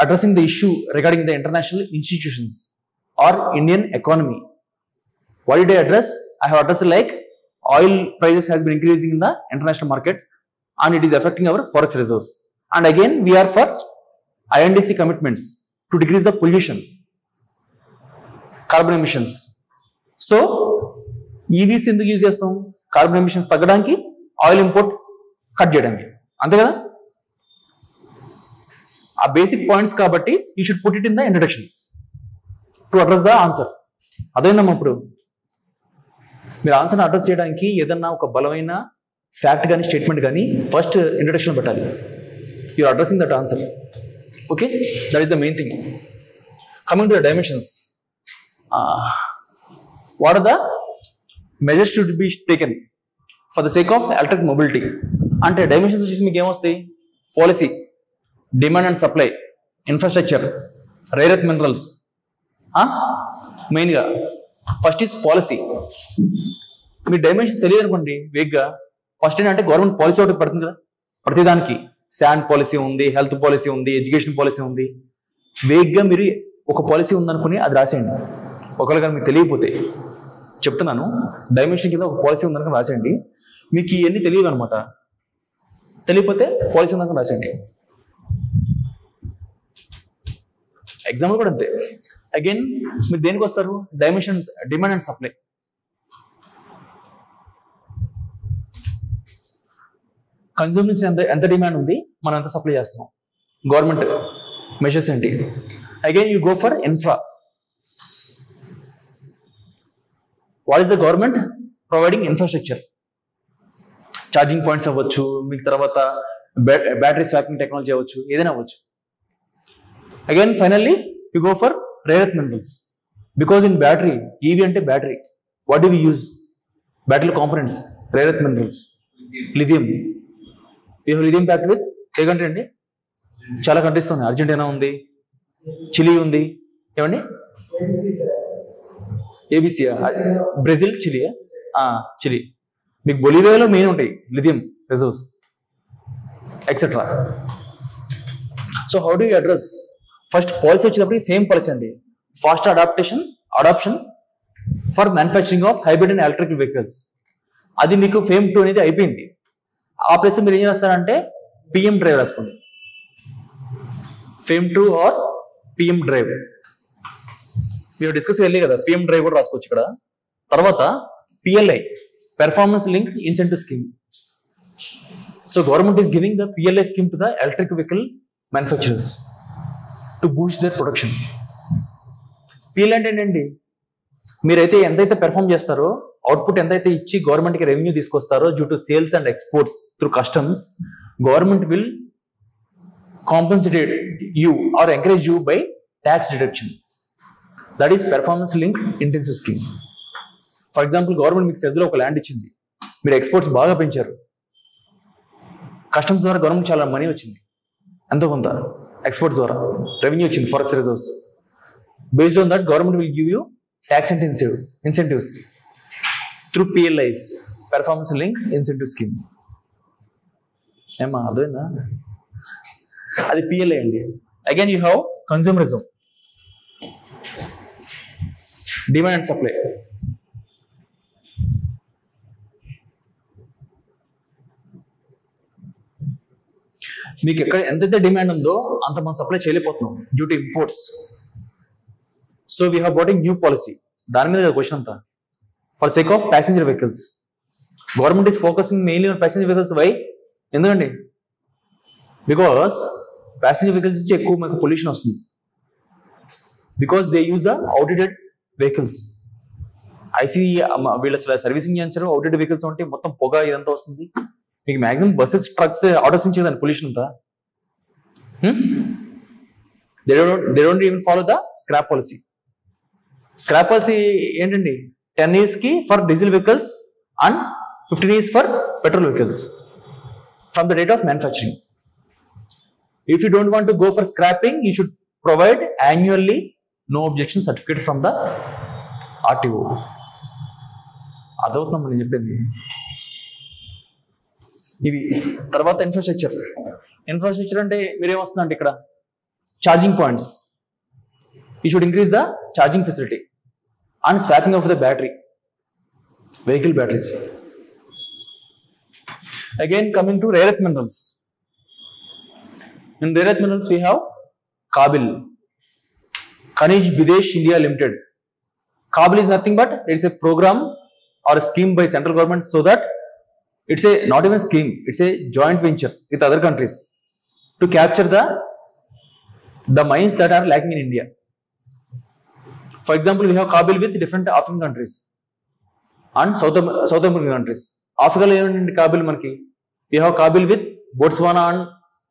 addressing the issue regarding the international institutions or Indian economy. What did I address? I have addressed like oil prices has been increasing in the international market and it is affecting our forex reserves. And again, we are for INDC commitments to decrease the pollution, carbon emissions. So, EVs ఎందుకు use చేస్తాం? Carbon emissions తగ్గడానికి, oil import cut చేయడానికి, అంతే కదా? ఆ basic points కాబట్టి you should put it in the introduction to address the answer. అదేనమ్మా ఇప్పుడు మీరు ఆన్సర్ని అడ్రస్ చేయడానికి ఏదన్నా ఒక బలమైన ఫ్యాక్ట్ కానీ స్టేట్మెంట్ కానీ ఫస్ట్ ఇంట్రడక్షన్ పెట్టాలి. You're addressing that answer. Okay, that is the main thing. Coming to the dimensions, what are the measures should be taken for the sake of electric mobility? అంటే dimensions వచ్చేసి మీకు ఏమొస్తాయి? Policy, demand and supply, infrastructure, rare earth minerals. మెయిన్గా first is policy. మీ dimension తెలియదు అనుకోండి వేగ్గా, first ఏంటంటే గవర్నమెంట్ పాలసీ ఒకటి పడుతుంది కదా ప్రతిదానికి. శాండ్ పాలసీ ఉంది, హెల్త్ పాలసీ ఉంది, ఎడ్యుకేషన్ పాలసీ ఉంది. వేగ్గా మీరు ఒక పాలసీ ఉందనుకుని అది రాసేయండి. ఒకవేళ కానీ మీకు తెలియకపోతే చెప్తున్నాను, డైమెన్షన్ కింద ఒక పాలసీ ఉందనుకుని రాసేయండి. మీకు ఇవన్నీ తెలియదు అనమాట. తెలియకపోతే పాలసీ ఉందనుకుని రాసేయండి. ఎగ్జాంపుల్ కూడా అంతే. అగైన్ మీరు దేనికి వస్తారు? Dimensions, demand and supply. Consumers ఎంత డిమాండ్ ఉంది, మనం ఎంత సప్లై చేస్తున్నాం, గవర్నమెంట్ మెజర్స్ ఏంటి. Again you go for infra. What is the government providing? Infrastructure, charging points అవ్వచ్చు, మీకు తర్వాత బ్యాటరీ స్వాపింగ్ టెక్నాలజీ అవ్వచ్చు, ఏదైనా అవ్వచ్చు. Again finally you go for rare earth minerals, because in battery, EV ante battery, what do we use? Battery components, rare earth minerals, lithium. We have lithium packed with ఏ country అండి? చాలా countries ఉన్నాయి. Argentina ఉంది, Chile ఉంది, ఏమండి? ఏబిసియా, Brazil, Chile. Chile. మీకు బొలివియాలో మెయిన్ ఉంటాయి lithium reserves etcetera. So how do you address? First policy వచ్చేటప్పుడు ఫేమ్ పాలసీ అండి. Fast adoption for manufacturing of hybrid and electric vehicles. అది మీకు ఫేమ్ 2 అనేది అయిపోయింది. ఆ ప్లేస్ మీరు ఏం చేస్తారంటే పిఎం డ్రైవ్ రాసుకోండి. ఫేమ్ 2 ఆర్ పిఎం డ్రైవ్ మీరు డిస్కస్ వెళ్ళి కదా, పిఎం డ్రైవ్ కూడా రాసుకోవచ్చు ఇక్కడ. తర్వాత PLI, performance link incentive scheme. So government is giving the PLI scheme to the electric vehicle manufacturers to boost their production. PL అంటే ఏంటండి? మీరైతే ఎంతైతే పెర్ఫామ్ చేస్తారో, అవుట్పుట్ ఎంతైతే ఇచ్చి గవర్నమెంట్కి రెవెన్యూ తీసుకొస్తారో due to sales and exports through customs, government will compensate you or encourage you by tax deduction. That is performance link intensive scheme. For example, government మీకు సెజ్లో ఒక ల్యాండ్ ఇచ్చింది, మీరు ఎక్స్పోర్ట్స్ బాగా పెంచారు, కస్టమ్స్ ద్వారా గవర్నమెంట్ చాలా మనీ వచ్చింది, ఎంతో కొంత ఎక్స్పోర్ట్స్ ద్వారా రెవెన్యూ వచ్చింది, forex reserves. Based on that government will give you tax incentives through PLIs, performance linked incentive scheme. ఏమా అర్థమైందా? అది PLI అండి. Again you have consumerism, demand and supply. మీకు ఎక్కడ ఎంతైతే డిమాండ్ ఉందో అంత మనం సప్లై చేయలేకపోతున్నాం due to imports. So we have bought a new policy. దాని మీద క్వశ్చన్ అంతా for sake of passenger vehicles. Government is focusing mainly on passenger vehicles. Why? ఎందుకండి? బికాస్ ప్యాసింజర్ వెహికల్స్ నుంచి ఎక్కువ మనకు పొల్యూషన్ వస్తుంది. Because they use the outdated vehicles. IC వీళ్ళ servicing చేయించారు, అవుట్డేటెడ్ వెహికల్స్ ఉంటే మొత్తం పొగ ఇదంతా వస్తుంది. మీకు మాక్సిమం బస్సెస్, ట్రక్స్, ఆటోస్ నుంచి దాని పొల్యూషన్ అంతా. They don't even follow the scrap policy. Scrap policy ఏంటండి? 10 years కి for diesel vehicles and 15 years for petrol vehicles from the date of manufacturing. If you don't want to go for scrapping, you should provide annually no objection certificate from the RTO. అదవుతున్నాం నేను చెప్పింది. ఇవి తర్వాత infrastructure. Infrastructure అంటే మీరేమొస్తుందంటే ఇక్కడ charging points. You should increase the charging facility and swapping of the battery, vehicle batteries. Again coming to rare earth minerals. In rare earth minerals we have Kabil, Khanij Bidesh India Limited. Kabil is nothing but it's a program or a scheme by central government, so that it's a not even scheme, it's a joint venture with other countries to capture the mines that are lacking in India. For example, we have Kabil with different African countries and South American countries. Africa lo em Kabil manaki, we have Kabil with Botswana and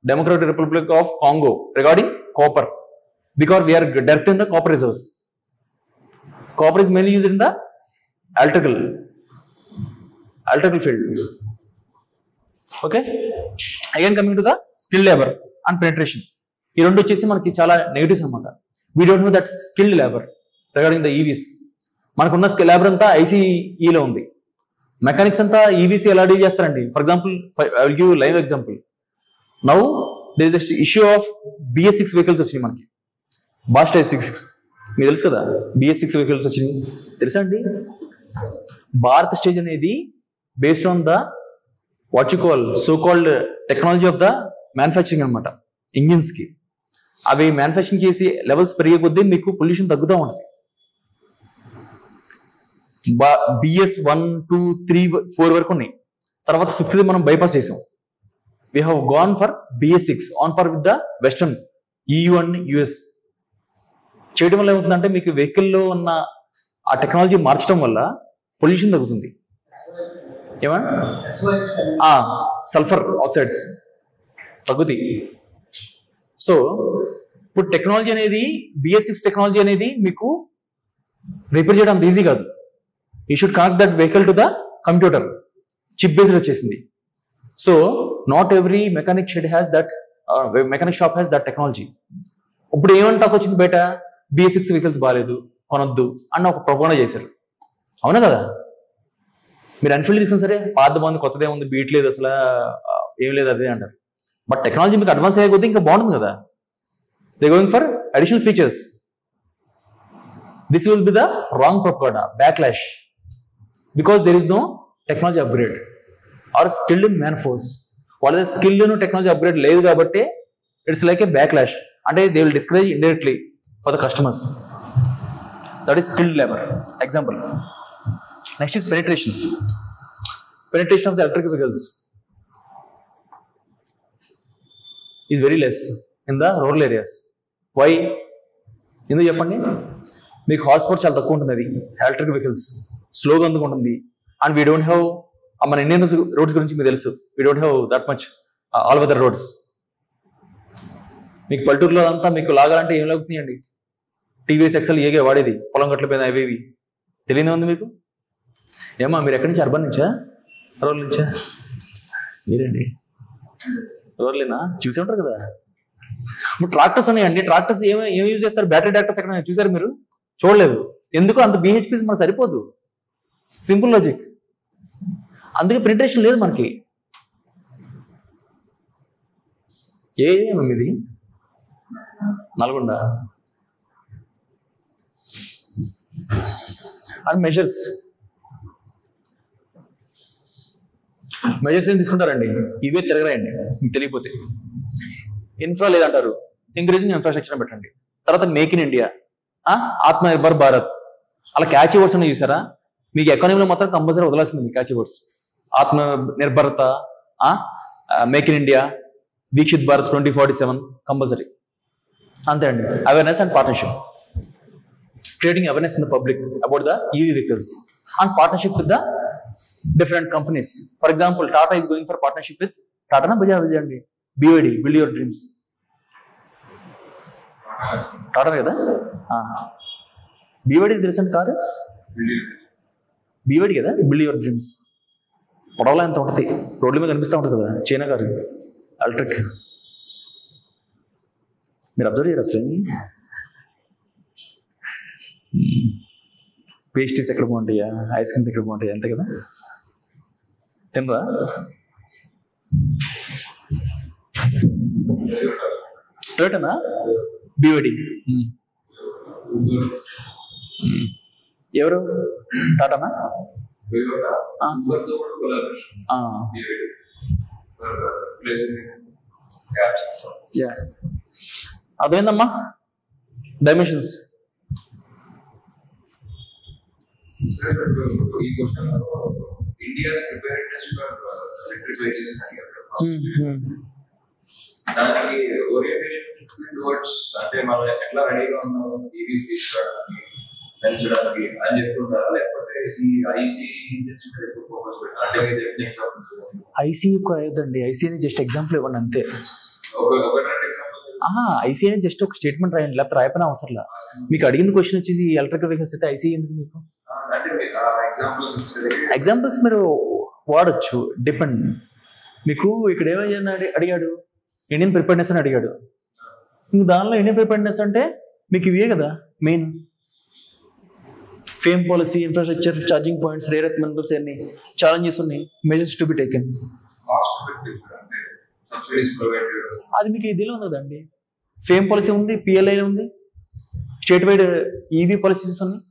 Democratic Republic of Congo regarding copper, because we are dearth in the copper reserves. Copper is mainly used in the electrical field. Okay. Again coming to the skilled labor and penetration. ఈ రెండు వచ్చేసి మనకి చాలా negatives అనమాట. We don't have that skilled labour regarding the EVs. మనకున్న skill labour అంతా ఐసీఈలో ఉంది. మెకానిక్స్ అంతా ఈవీసీ ఎలా డీల్ చేస్తారండి? For example, I will give live example. Now there is issue of BS6 vehicles వచ్చినాయి మనకి. బాస్ట్ I66 మీకు తెలుసు కదా, BS6 వెహికల్స్ వచ్చినాయి తెలుసా అండి? భారత్ స్టేజ్ అనేది based on the what you call so called technology of the manufacturing అనమాట. ఇంజిన్స్ కి అవి మ్యానుఫ్యాక్చరింగ్ చేసి లెవెల్స్ పెరిగే కొద్దీ మీకు పొల్యూషన్ తగ్గుతూ ఉంటుంది. BS1, 2, 3, 4 వరకు ఉన్నాయి. తర్వాత 5th మనం బైపాస్ చేసాం. We have gone for BS6 on par with the Western EU and US. చేయడం వల్ల ఏమవుతుందంటే మీకు వెహికల్లో ఉన్న ఆ టెక్నాలజీ మార్చడం వల్ల పొల్యూషన్ తగ్గుతుంది. ఏమన్నా సల్ఫర్ ఆక్సైడ్స్ తగ్గుతాయి. సో ఇప్పుడు టెక్నాలజీ అనేది BS6 టెక్నాలజీ అనేది మీకు రిపేర్ చేయడం అంత ఈజీ కాదు. You should connect that vehicle to the computer, chip based వచ్చేసింది. So not every mechanic shed has that, mechanic shop has that technology. ఇప్పుడు ఏమంటాకు వచ్చింది బయట, BS6 వెహికల్స్ బాగాలేదు కొనొద్దు అన్న ఒక ప్రపోజల్ చేశారు. అవునా కదా? మీరు ఎన్ఫీల్డ్ తీసుకుని సరే పాత బాగుంది, కొత్తదే ఉంది, బీట్ లేదు, అసలు ఏం లేదు అదే అంటారు. బట్ టెక్నాలజీ మీకు అడ్వాన్స్ అయ్యే కొద్దీ ఇంకా బాగుంటుంది కదా. They going for additional features. This will be the wrong propaganda, backlash, because there is no technology upgrade or skilled man force. వాళ్ళ స్కిల్ టెక్నాలజీ అప్గ్రేడ్ లేదు కాబట్టి ఇట్స్ లైక్ ఏ బ్యాక్లాష్. అంటే they will discourage indirectly for the customers. That is skilled labour example. Next is penetration. Penetration of the electric vehicles is very less in the rural areas. Why? ఎందుకు చెప్పండి? మీకు horse power చాలా తక్కువ ఉంటుంది, అది electric vehicles స్లోగా అందుకుంటుంది. And we don't have, మన ఇండియన్ రోడ్స్ గురించి మీకు తెలుసు, we don't have that much all weather roads. మీకు పల్లెటూరులో అంతా మీకు లాగాలంటే ఏం లాగుతున్నాయండి? TVS XL ఏగే వాడేది, పొలం గట్ల పైన అవేవి తెలియదే ఉంది మీకు. ఏమా మీరు ఎక్కడి నుంచి? అర్బన్ నుంచా, రూరల్ నుంచా? మీరండి రూరలేనా? చూసి ఉంటారు కదా. ఇప్పుడు ట్రాక్టర్స్ ఉన్నాయండి. ట్రాక్టర్స్ ఏం యూజ్ చేస్తారు? బ్యాటరీ ట్రాక్టర్స్ ఎక్కడ చూసారు మీరు? చూడలేదు. ఎందుకు? అంత BHPs మనకు సరిపోదు. Simple logic. అందుకే పెనిట్రేషన్ లేదు మనకి. ఏది నల్గొండ. అండ్ మెజర్స్ ఏం తీసుకుంటారండి? ఇవే తిరగరాయండి మీకు తెలియకపోతే. ఇన్ఫ్రా లేదంటారు, ఇంక్రీజింగ్ ఇన్ఫ్రాస్ట్రక్చర్ పెట్టండి. తర్వాత మేక్ ఇన్ ఇండియా, ఆత్మ నిర్భర్ భారత్, అలా క్యాచ్ వర్డ్స్ ఉన్నాయి చూసారా. మీకు ఎకానమీలో మాత్రం compulsory వదలాల్సింది catch words. Atma Nirbharata, make in India, Viksit Bharat 2047 compulsory. అంతే అండి. Awareness and partnership, creating awareness in the public about the EV vehicles and partnership with the different companies. For example, Tata is going for partnership with Tata na Bajaj andi, BYD, build your dreams. Tata kada BYD తెలుసండి car, BYD కదా, build your dreams. పొడవలా ఎంత ఉంటుంది, రోడ్ల మీద కనిపిస్తూ ఉంటుంది కదా, China car electric. మీరు అబ్జర్వ్ చేయరు అసలు. పేస్ట్రీస్ ఎక్కడ బాగుంటాయా, ఐస్ క్రీమ్స్ ఎక్కడ బాగుంటాయా, అంతే కదా. తినరా? టొయోటానా, BYD. ఎవరు, టాటానా? అదేందమ్మా డైమెన్షన్స్. ఈ question India's preparedness for electric vehicles దానికి ఓరియంటేషన్ టువర్డ్స్, అంటే మనం ఎట్లా రెడీగా ఉన్నాం ఈవీస్ తీసుకోవడానికి పెంచడానికి అని చెప్తుంటారా, లేకపోతే ఈ ఐసీ ఇంజిన్స్ మీద ఎక్కువ ఫోకస్ పెట్టారు? అంటే మీరు చెప్పిన ఎగ్జాంపుల్స్ ఐసీ ఎక్కువ అయ్యదండి. ఐసీ అని జస్ట్ ఎగ్జాంపుల్ ఇవ్వండి అంతే. ఐసీ అని జస్ట్ ఒక స్టేట్మెంట్ రాయండి, లేకపోతే రాయపైన అవసరంలా. మీకు అడిగిన క్వశ్చన్ వచ్చేసి ఎలక్ట్రికల్ వెహికల్స్ అయితే ఐసీ ఎందుకు మీకు? ఎగ్జాంపుల్స్ మీరు వాడచ్చు, డిపెండ్. మీకు ఇక్కడ ఏమైనా అడిగాడు, ఇండియన్ ప్రిపేర్నెస్ అని అడిగాడు. ఇంక దానిలో ఇండియన్ ప్రిపేర్నెస్ అంటే మీకు ఇవే కదా main. Fame policy, infrastructure, charging points, rare earth minerals అన్ని ఛాలెంజెస్ ఉన్నాయి, మెజర్స్ టు బి టేకెన్. అది మీకు ఇదిలో ఉంది కదండి. ఫేమ్ పాలసీ ఉంది, పిఎల్ఐ ఉంది, స్టేట్ వైడ్ ఈవీ పాలసీస్ ఉన్నాయి.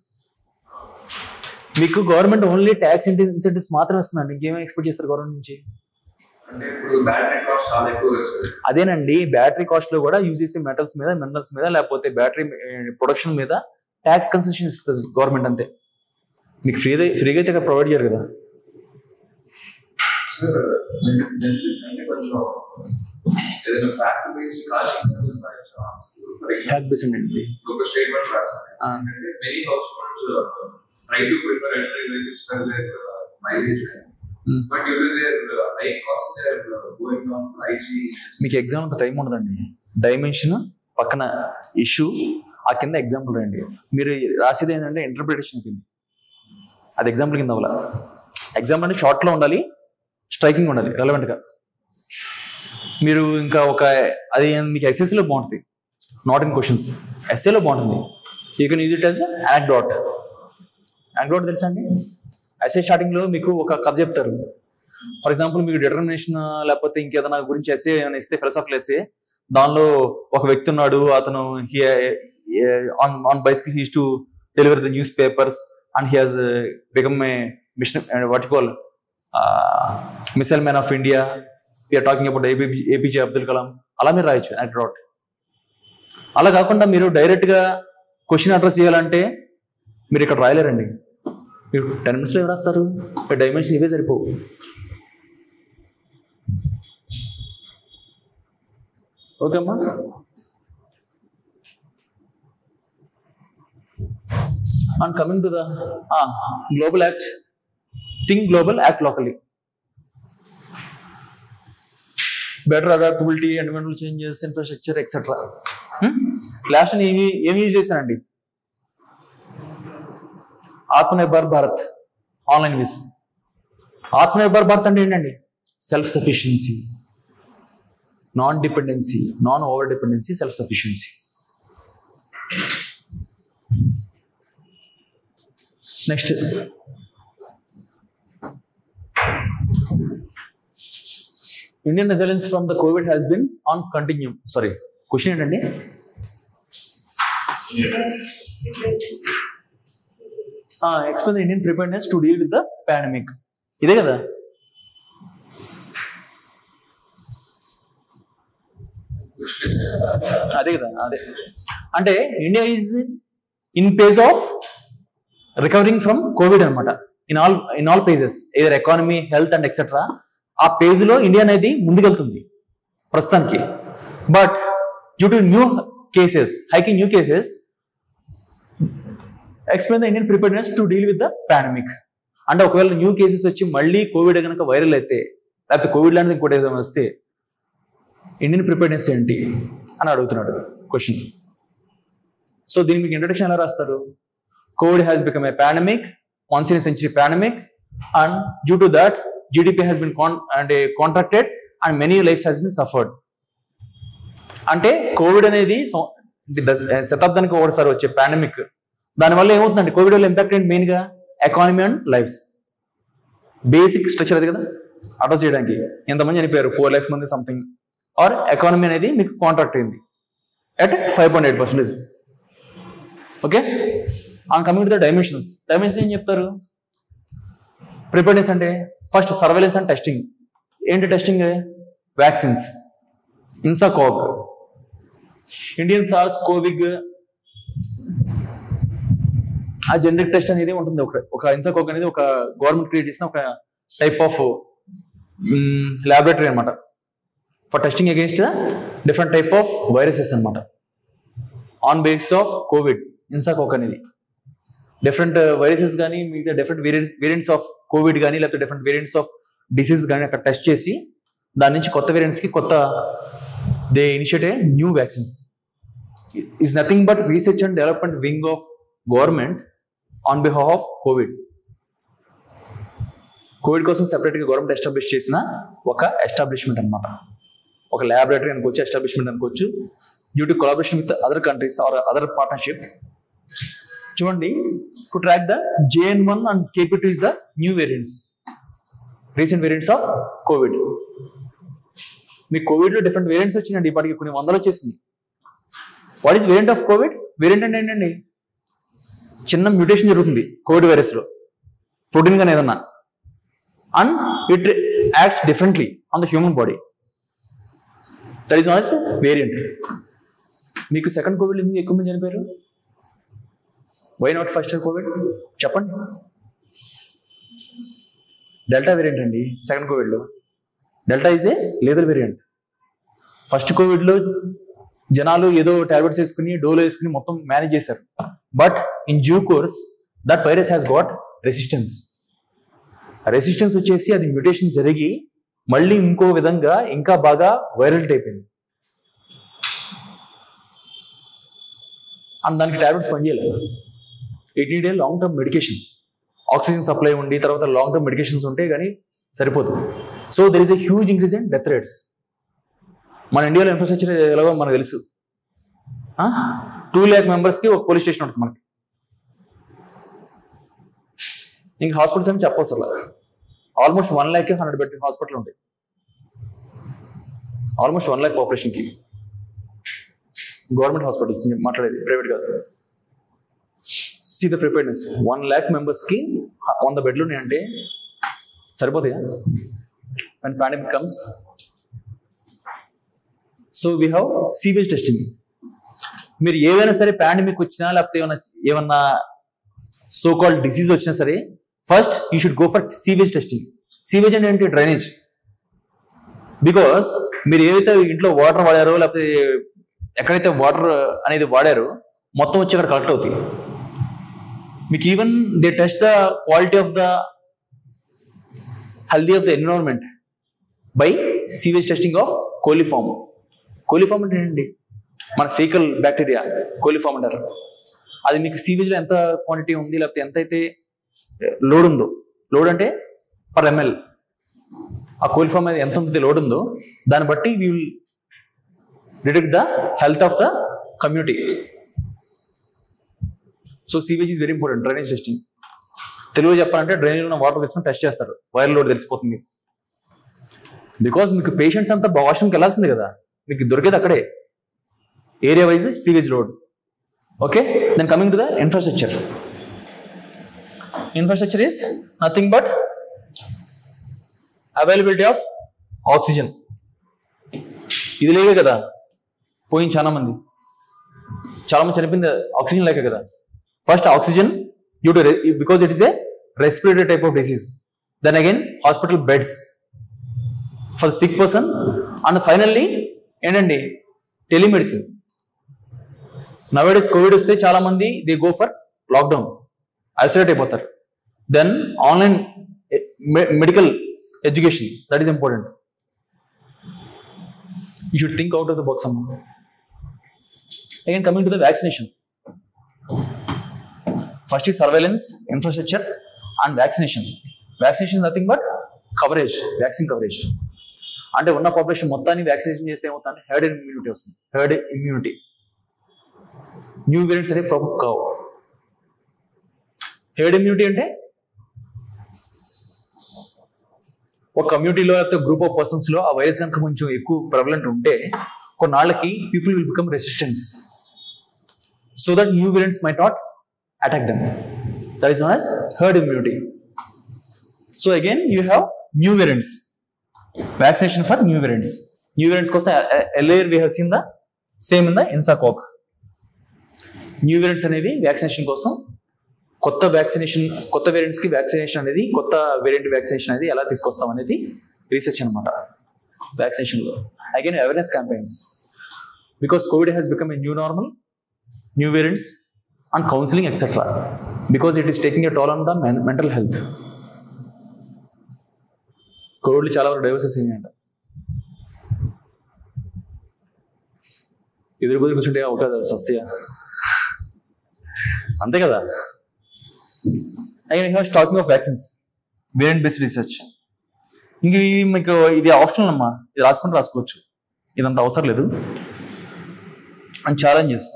మీకు గవర్నమెంట్ ఓన్లీ ట్యాక్స్ ఇన్సెంటివ్స్ మాత్రమే ఇస్తుందండి, ఇంకేమీ ఎక్స్పెక్ట్ చేస్తారు గవర్నమెంట్ నుంచి? అదేనండి, బ్యాటరీ కాస్ట్ లో కూడా యూజ్ చేసే మెటల్స్ మీద, మినరల్స్ మీద, లేకపోతే బ్యాటరీ ప్రొడక్షన్ మీద ట్యాక్స్ కన్సెషన్ ఇస్తుంది గవర్నమెంట్, అంతే. మీకు ఫ్రీగా అయితే ప్రొవైడ్ చేయరు కదా. ఫ్యాక్ట్ బేస్డ్ అండి. try to prefer electric vehicles for their mileage, but due to their high cost, they are going down for IC. మీకు ఎగ్జామ్ అంత టైం ఉండదండి. డైమెన్షన్ పక్కన ఇష్యూ, ఆ కింద ఎగ్జాంపుల్ రండి. మీరు రాసేది ఏంటంటే ఇంటర్ప్రిటేషన్ కింద, అది ఎగ్జాంపుల్ కింద అవ్వాలి. ఎగ్జాంపుల్ అంటే షార్ట్లో ఉండాలి, స్ట్రైకింగ్ ఉండాలి, రెలవెంట్గా. మీరు ఇంకా ఒక అది మీకు ఎస్ఎస్సీలో బాగుంటుంది, నాట్ ఇన్ క్వశ్చన్స్. ఎస్ఏలో బాగుంటుంది. You can use it as anecdote. Anecdote తెలుసా అండి? ఎస్ఏ స్టార్టింగ్లో మీకు ఒక కథ చెప్తారు. ఫర్ ఎగ్జాంపుల్ మీకు డిటర్మినేషన్ లేకపోతే ఇంకేదైనా గురించి ఎస్ఏ అని ఇస్తే, ఫిలాసఫీలో ఎస్ఏ, దానిలో ఒక వ్యక్తి ఉన్నాడు, అతను on bicycle he used to deliver the newspapers and he has become a mission, what you call, missile man of India. We're talking about APJ Abdul Kalam. అలా మీరు రాయొచ్చు యానెక్డోట్. అలా కాకుండా మీరు డైరెక్ట్గా క్వశ్చన్ అడ్రస్ చేయాలంటే మీరు ఇక్కడ రాయలేరండి. మీరు 10 minutesలో ఏం రాస్తారు? డైమెన్షన్ ఇవే సరిపోవు. ఓకే అమ్మా. And coming to the global act, think global, act locally. Better adaptability, environmental changes, infrastructure etcetera. Last ఏమి యూజ్ చేశానండి? ఆత్మనిర్భర్ భారత్ ఆన్లైన్ విస్. ఆత్మనిర్భర్ భారత్ అంటే ఏంటండి? Self sufficiency, non dependency, non over dependency, self sufficiency. Next Indian resilience from the Covid has been on continue. Sorry, question ఏంటండి? Explain the Indian preparedness to deal with the pandemic. ఇదే కదా. అదే కదా, అదే అంటే India is in page of recovering from Covid అనమాట. In all pages, either economy, health and etcetera, ఆ page లో ఇండియా అనేది ముందుకెళ్తుంది ప్రస్తుతానికి. But due to new cases, hiking new cases, explain the Indian preparedness to deal with the pandemic. అంటే ఒకవేళ new cases వచ్చి మళ్ళీ కోవిడ్ కనుక వైరల్ అయితే, లేకపోతే కోవిడ్ లాంటిది ఇంకోటి ఏదైనా వస్తే ఇండియన్ ప్రిపేర్నెస్ ఏంటి అని అడుగుతున్నాడు క్వశ్చన్. సో దీనికి మీకు ఇంట్రడక్షన్ ఎలా రాస్తారు? Covid has become A pandemic, once in a century pandemic, and due to that GDP has been contracted and many lives has been suffered. అంటే కోవిడ్ అనేది శతాబ్దానికి ఒకసారి వచ్చే పాండమిక్. దానివల్ల ఏమవుతుందంటే కోవిడ్ వల్ల ఇంపాక్ట్ ఏంటి? మెయిన్ గా economy and lifes. Basic structure అది కదా అడ్రస్ చేయడానికి. ఎంతమంది చనిపోయారు? 4 lakhs మంది సంథింగ్. ఆర్ ఎకానమీ అనేది మీకు కాంట్రాక్ట్ అయింది at 5.8%. Okay, and coming to the dimensions. Dimensions ఏం చెప్తారు? ప్రిపేర్నెస్ అంటే ఫస్ట్ సర్వేలెన్స్ అండ్ టెస్టింగ్. ఏంటి టెస్టింగ్? వ్యాక్సిన్స్, ఇన్సాకాక్, ఇండియన్ సార్స్ కోవిగ్, ఆ జనరిక్ టెస్ట్ అనేది ఉంటుంది. ఒక ఇన్సాకాక్ అనేది ఒక గవర్నమెంట్ క్రియేట్ చేసిన ఒక టైప్ ఆఫ్ ల్యాబొరేటరీ అనమాట for testing against different type of viruses అనమాట. ఆన్ బేస్ ఆఫ్ కోవిడ్ ఇన్సాకాక్ అనేది డిఫరెంట్ వైరసెస్ కానీ, మిగతా డిఫరెంట్ వేరియంట్స్ ఆఫ్ కోవిడ్ కానీ, లేకపోతే డిఫరెంట్ వేరియంట్స్ ఆఫ్ డిసీజ్ కానీ అక్కడ టెస్ట్ చేసి దాని నుంచి కొత్త వేరియంట్స్ కి కొత్త they initiate a new vaccines. Is nothing but research and development wing of government on behalf of Covid. Covid కోసం సెపరేట్ గా గవర్నమెంట్ ఎస్టాబ్లిష్ చేసిన ఒక ఎస్టాబ్లిష్మెంట్ అనమాట. ఒక ల్యాబొరేటరీ అనుకోవచ్చు, ఎస్టాబ్లిష్మెంట్ అనుకోవచ్చు, due to collaboration with other countries or other partnership. చూడండి, to track the JN1 and KP2 is the new variants, recent variants of Covid. మీ కోవిడ్ లో డిఫరెంట్ వేరియంట్స్ వచ్చినాయండి, ఇప్పటికి కొన్ని వందలు వచ్చేసింది. What is variant of Covid? Variant అంటే ఏంటండి? చిన్న మ్యూటేషన్ జరుగుతుంది కోవిడ్ వైరస్ లో, ప్రోటీన్ కానీ ఏదన్నా, and it acts differently on the human body. That is not S variant. మీకు సెకండ్ కోవిడ్ ఎందుకు ఎక్కువ మంది చనిపోయారు? Why not first COVID? చెప్పండి. డెల్టా వేరియంట్ అండి సెకండ్ కోవిడ్ లో. Delta is a lethal variant. First COVID లో జనాలు ఏదో టాబ్లెట్స్ వేసుకుని, డోలో వేసుకుని మొత్తం మేనేజ్ చేశారు. But in due course that virus has got resistance. Resistance వచ్చేసి అది మ్యూటేషన్ జరిగి మళ్ళీ ఇంకో విధంగా ఇంకా బాగా వైరల్ అయిపోయింది. అండ్ దానికి టాబ్లెట్స్ పనిచేయలేదు. It need a long term medication, oxygen supply ఉండి తర్వాత లాంగ్ టర్మ్ మెడికేషన్స్ ఉంటే కానీ సరిపోతుంది. So there is a huge increase in death rates. మన ఇండియాలో ఇన్ఫ్రాస్ట్రక్చర్ ఎలాగో మనకు తెలుసు. 2 lakh మెంబర్స్కి ఒక పోలీస్ స్టేషన్ ఉంటుంది మనకి. ఇంక హాస్పిటల్స్ అని చెప్పవసరం లేదు. ఆల్మోస్ట్ 1 lakh 100 బెడ్ హాస్పిటల్ ఉంటాయి. ఆల్మోస్ట్ 1 lakh పాపులేషన్కి. గవర్నమెంట్ హాస్పిటల్స్ మాట్లాడేది, ప్రైవేట్ కాదు. See the preparedness. 1 lakh మెంబర్స్కి 100 బెడ్లు ఉన్నాయంటే సరిపోతాయా when pandemic comes? So we have sewage testing. మీరు ఏవైనా సరే పాండమిక్ వచ్చినా లేకపోతే ఏమన్నా సో కాల్డ్ డిసీజ్ వచ్చినా సరే first you should go for sewage testing. Sewage అంటే ఏంటి? డ్రైనేజ్. బికాస్ మీరు ఏదైతే ఇంట్లో వాటర్ వాడారో లేకపోతే ఎక్కడైతే వాటర్ అనేది వాడారో మొత్తం వచ్చి అక్కడ కలెక్ట్ అవుతాయి. మీకు even they test the quality of the healthy of the environment by sewage testing of coliform. Coliform అంటే ఏంటి? మన ఫీకల్ బ్యాక్టీరియా కోలిఫామ్ అంటారు. అది మీకు సీవేజ్లో ఎంత క్వాంటిటీ ఉంది లేకపోతే ఎంత అయితే లోడ్ ఉందో, లోడ్ అంటే పర్ ml, ఆ కోలిఫామ్ అనేది ఎంత ఉంది లోడ్ ఉందో దాన్ని బట్టి we will detect the health of the community. So sewage is very important. Drainage testing Telugu చెప్పాలంటే డ్రైనేజ్ ఉన్న వాటర్ తీసుకొని టెస్ట్ చేస్తారు, వైరల్ లోడ్ తెలిసిపోతుంది. బికాస్ మీకు పేషెంట్స్ అంతా వాష్రూమ్కి వెళ్ళాల్సింది కదా, మీకు దొరికేది అక్కడే area wise sewage load. Okay, then coming to the infrastructure. Infrastructure is nothing but availability of oxygen. ఇది లేవే కదా పోయింది చాలా మంది చనిపోయింది ఆక్సిజన్ లేక కదా. First oxygen due to because it is a respiratory type of disease. Then again hospital beds for sick person. And finally ఏంటండి టెలిమెడిసిన్. నవేడేస్ కోవిడ్ వస్తే చాలా మంది they go for lockdown, isolate అయిపోతారు. Then online medical education, that is important. You should think out of the box అమ్మా. Again coming to the vaccination. First ఈ surveillance, infrastructure and vaccination. Vaccination nothing but coverage, vaccine coverage. అంటే ఉన్న population మొత్తాన్ని vaccination చేస్తే ఏమవుతుందంటే heard immunity వస్తుంది. Heard immunity. New variants అనేవి problem కావు. హెర్డ్ ఇమ్యూనిటీ అంటే ఒక కమ్యూనిటీలో లేకపోతే గ్రూప్ ఆఫ్ పర్సన్స్ లో ఆ వైరస్ కనుక కొంచెం ఎక్కువ ప్రెవలెంట్ ఉంటే కొన్నాళ్ళకి people will become resistance, so that new variants might not attack them. That is known as heard immunity. So again you have new variants. Vaccination for new variants. New variants కోసం earlier we have seen the same in the INSACOG. New variants అనేవి vaccination కోసం కొత్త variants కి vaccination అనేది, కొత్త variant vaccination అనేది ఎలా తీసుకొస్తాం అనేది రీసెర్చ్ అనమాట వ్యాక్సినేషన్ లో. Again awareness campaigns, because Covid has become a new normal, new variants and counselling etcetera, because it is taking a toll on the mental health. కోవిడ్లు చాలా వరకు డైవర్సెస్ అయినాయంట. ఎదురు బదురు కూర్చుంటే అవకాశం సస్తయా, అంతే కదా. Again have talking of vaccines, variant based research. ఇంక మీకు ఇది ఆప్షనల్ అమ్మా, ఇది రాసుకోవచ్చు, ఇదంత అవసరం లేదు. అండ్ ఛాలెంజెస్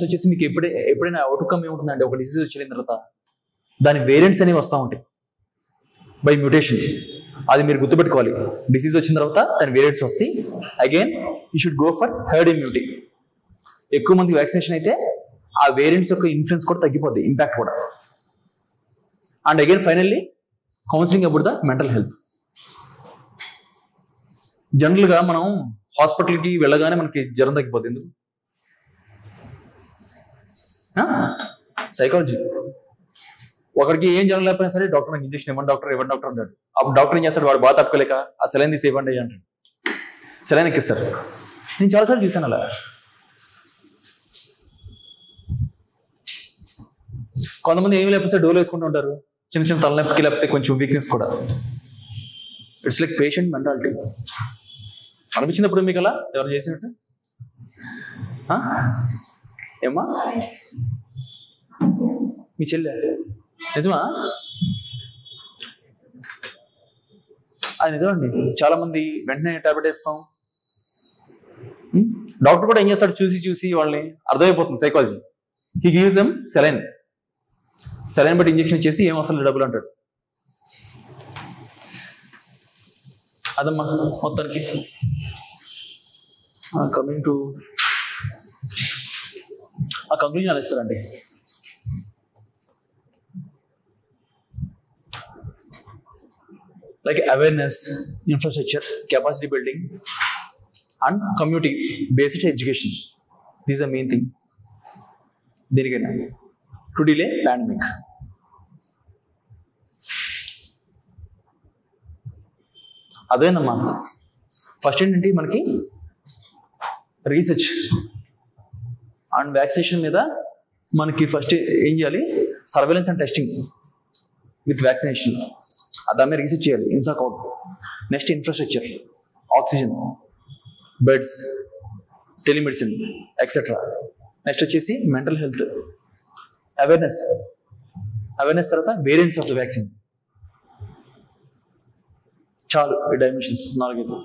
వచ్చేసి మీకు ఎప్పుడైనా అవుట్కమ్ ఏముంటుందంటే ఒక డిసీజ్ వచ్చిన తర్వాత దాని వేరియంట్స్ అనేవి వస్తూ ఉంటాయి బై మ్యూటేషన్. అది మీరు గుర్తుపెట్టుకోవాలి. డిసీజ్ వచ్చిన తర్వాత దాని వేరియంట్స్ వస్తాయి. Again you should go for heard immunity. ఎక్కువ మంది వ్యాక్సినేషన్ అయితే ఆ వేరియంట్స్ యొక్క ఇన్ఫ్లుయెన్స్ కూడా తగ్గిపోద్ది, ఇంపాక్ట్ కూడా. And again finally counselling about the mental health. జనరల్గా మనం హాస్పిటల్కి వెళ్ళగానే మనకి జ్వరం తగ్గిపోద్ది. ఎందుకు? సైకాలజీ. ఒకరికి ఏం జ్వరం లేకపోయినా సరే డాక్టర్ నాకు ఇంజక్షన్ ఇవ్వండి డాక్టర్ అంటాడు. అప్పుడు డాక్టర్ ఏం చేస్తాడు, వాడు బాగా తట్టుకోలేక ఆ సెలైన్ తీసి ఇవ్వండి అంటాడు. సెలైన్ ఎక్కిస్తారు. నేను చాలాసార్లు చూశాను అలా. కొంతమంది ఏమి లేకపోతే డోలు వేసుకుంటూ ఉంటారు, చిన్న తలనొప్పికి, లేకపోతే కొంచెం వీక్నెస్ కూడా. It's like patient mentality. అనిపించినప్పుడు మీకు అలా ఎవరు చేసినట్టు ఏమా మీ చెల్లె నిజమా? అది నిజమండి. చాలా మంది వెంటనే టాబ్లెట్ వేస్తాం. డాక్టర్ కూడా ఏం చేస్తాడు, చూసి వాళ్ళని అర్థమైపోతుంది psychology. He gives them saline బట్టి ఇంజెక్షన్ చేసి ఏం అసలు డబ్బులు అంటాడు. అదమ్మా మొత్తానికి. కమింగ్ టు ఆ కంక్లూజన్ అలా ఇస్తారండి. Like awareness, infrastructure, capacity building, and community based education. This is the main thing. దేనికైనా టు డిలే పాండమిక్. అదేనమ్మా. ఫస్ట్ ఏంటంటే మనకి రీసెర్చ్ అండ్ వ్యాక్సినేషన్ మీద మనకి ఫస్ట్ ఏం చేయాలి, surveillance and testing with vaccination. దాని మీద రీసెర్చ్ చేయాలి. INSACOG. Next infrastructure, oxygen, beds, telemedicine etcetera. Next వచ్చేసి మెంటల్ హెల్త్, అవేర్నెస్ తర్వాత వేరియంట్స్ ఆఫ్ ద వ్యాక్సిన్. చాలు ఈ డైమెన్షన్స్ 4.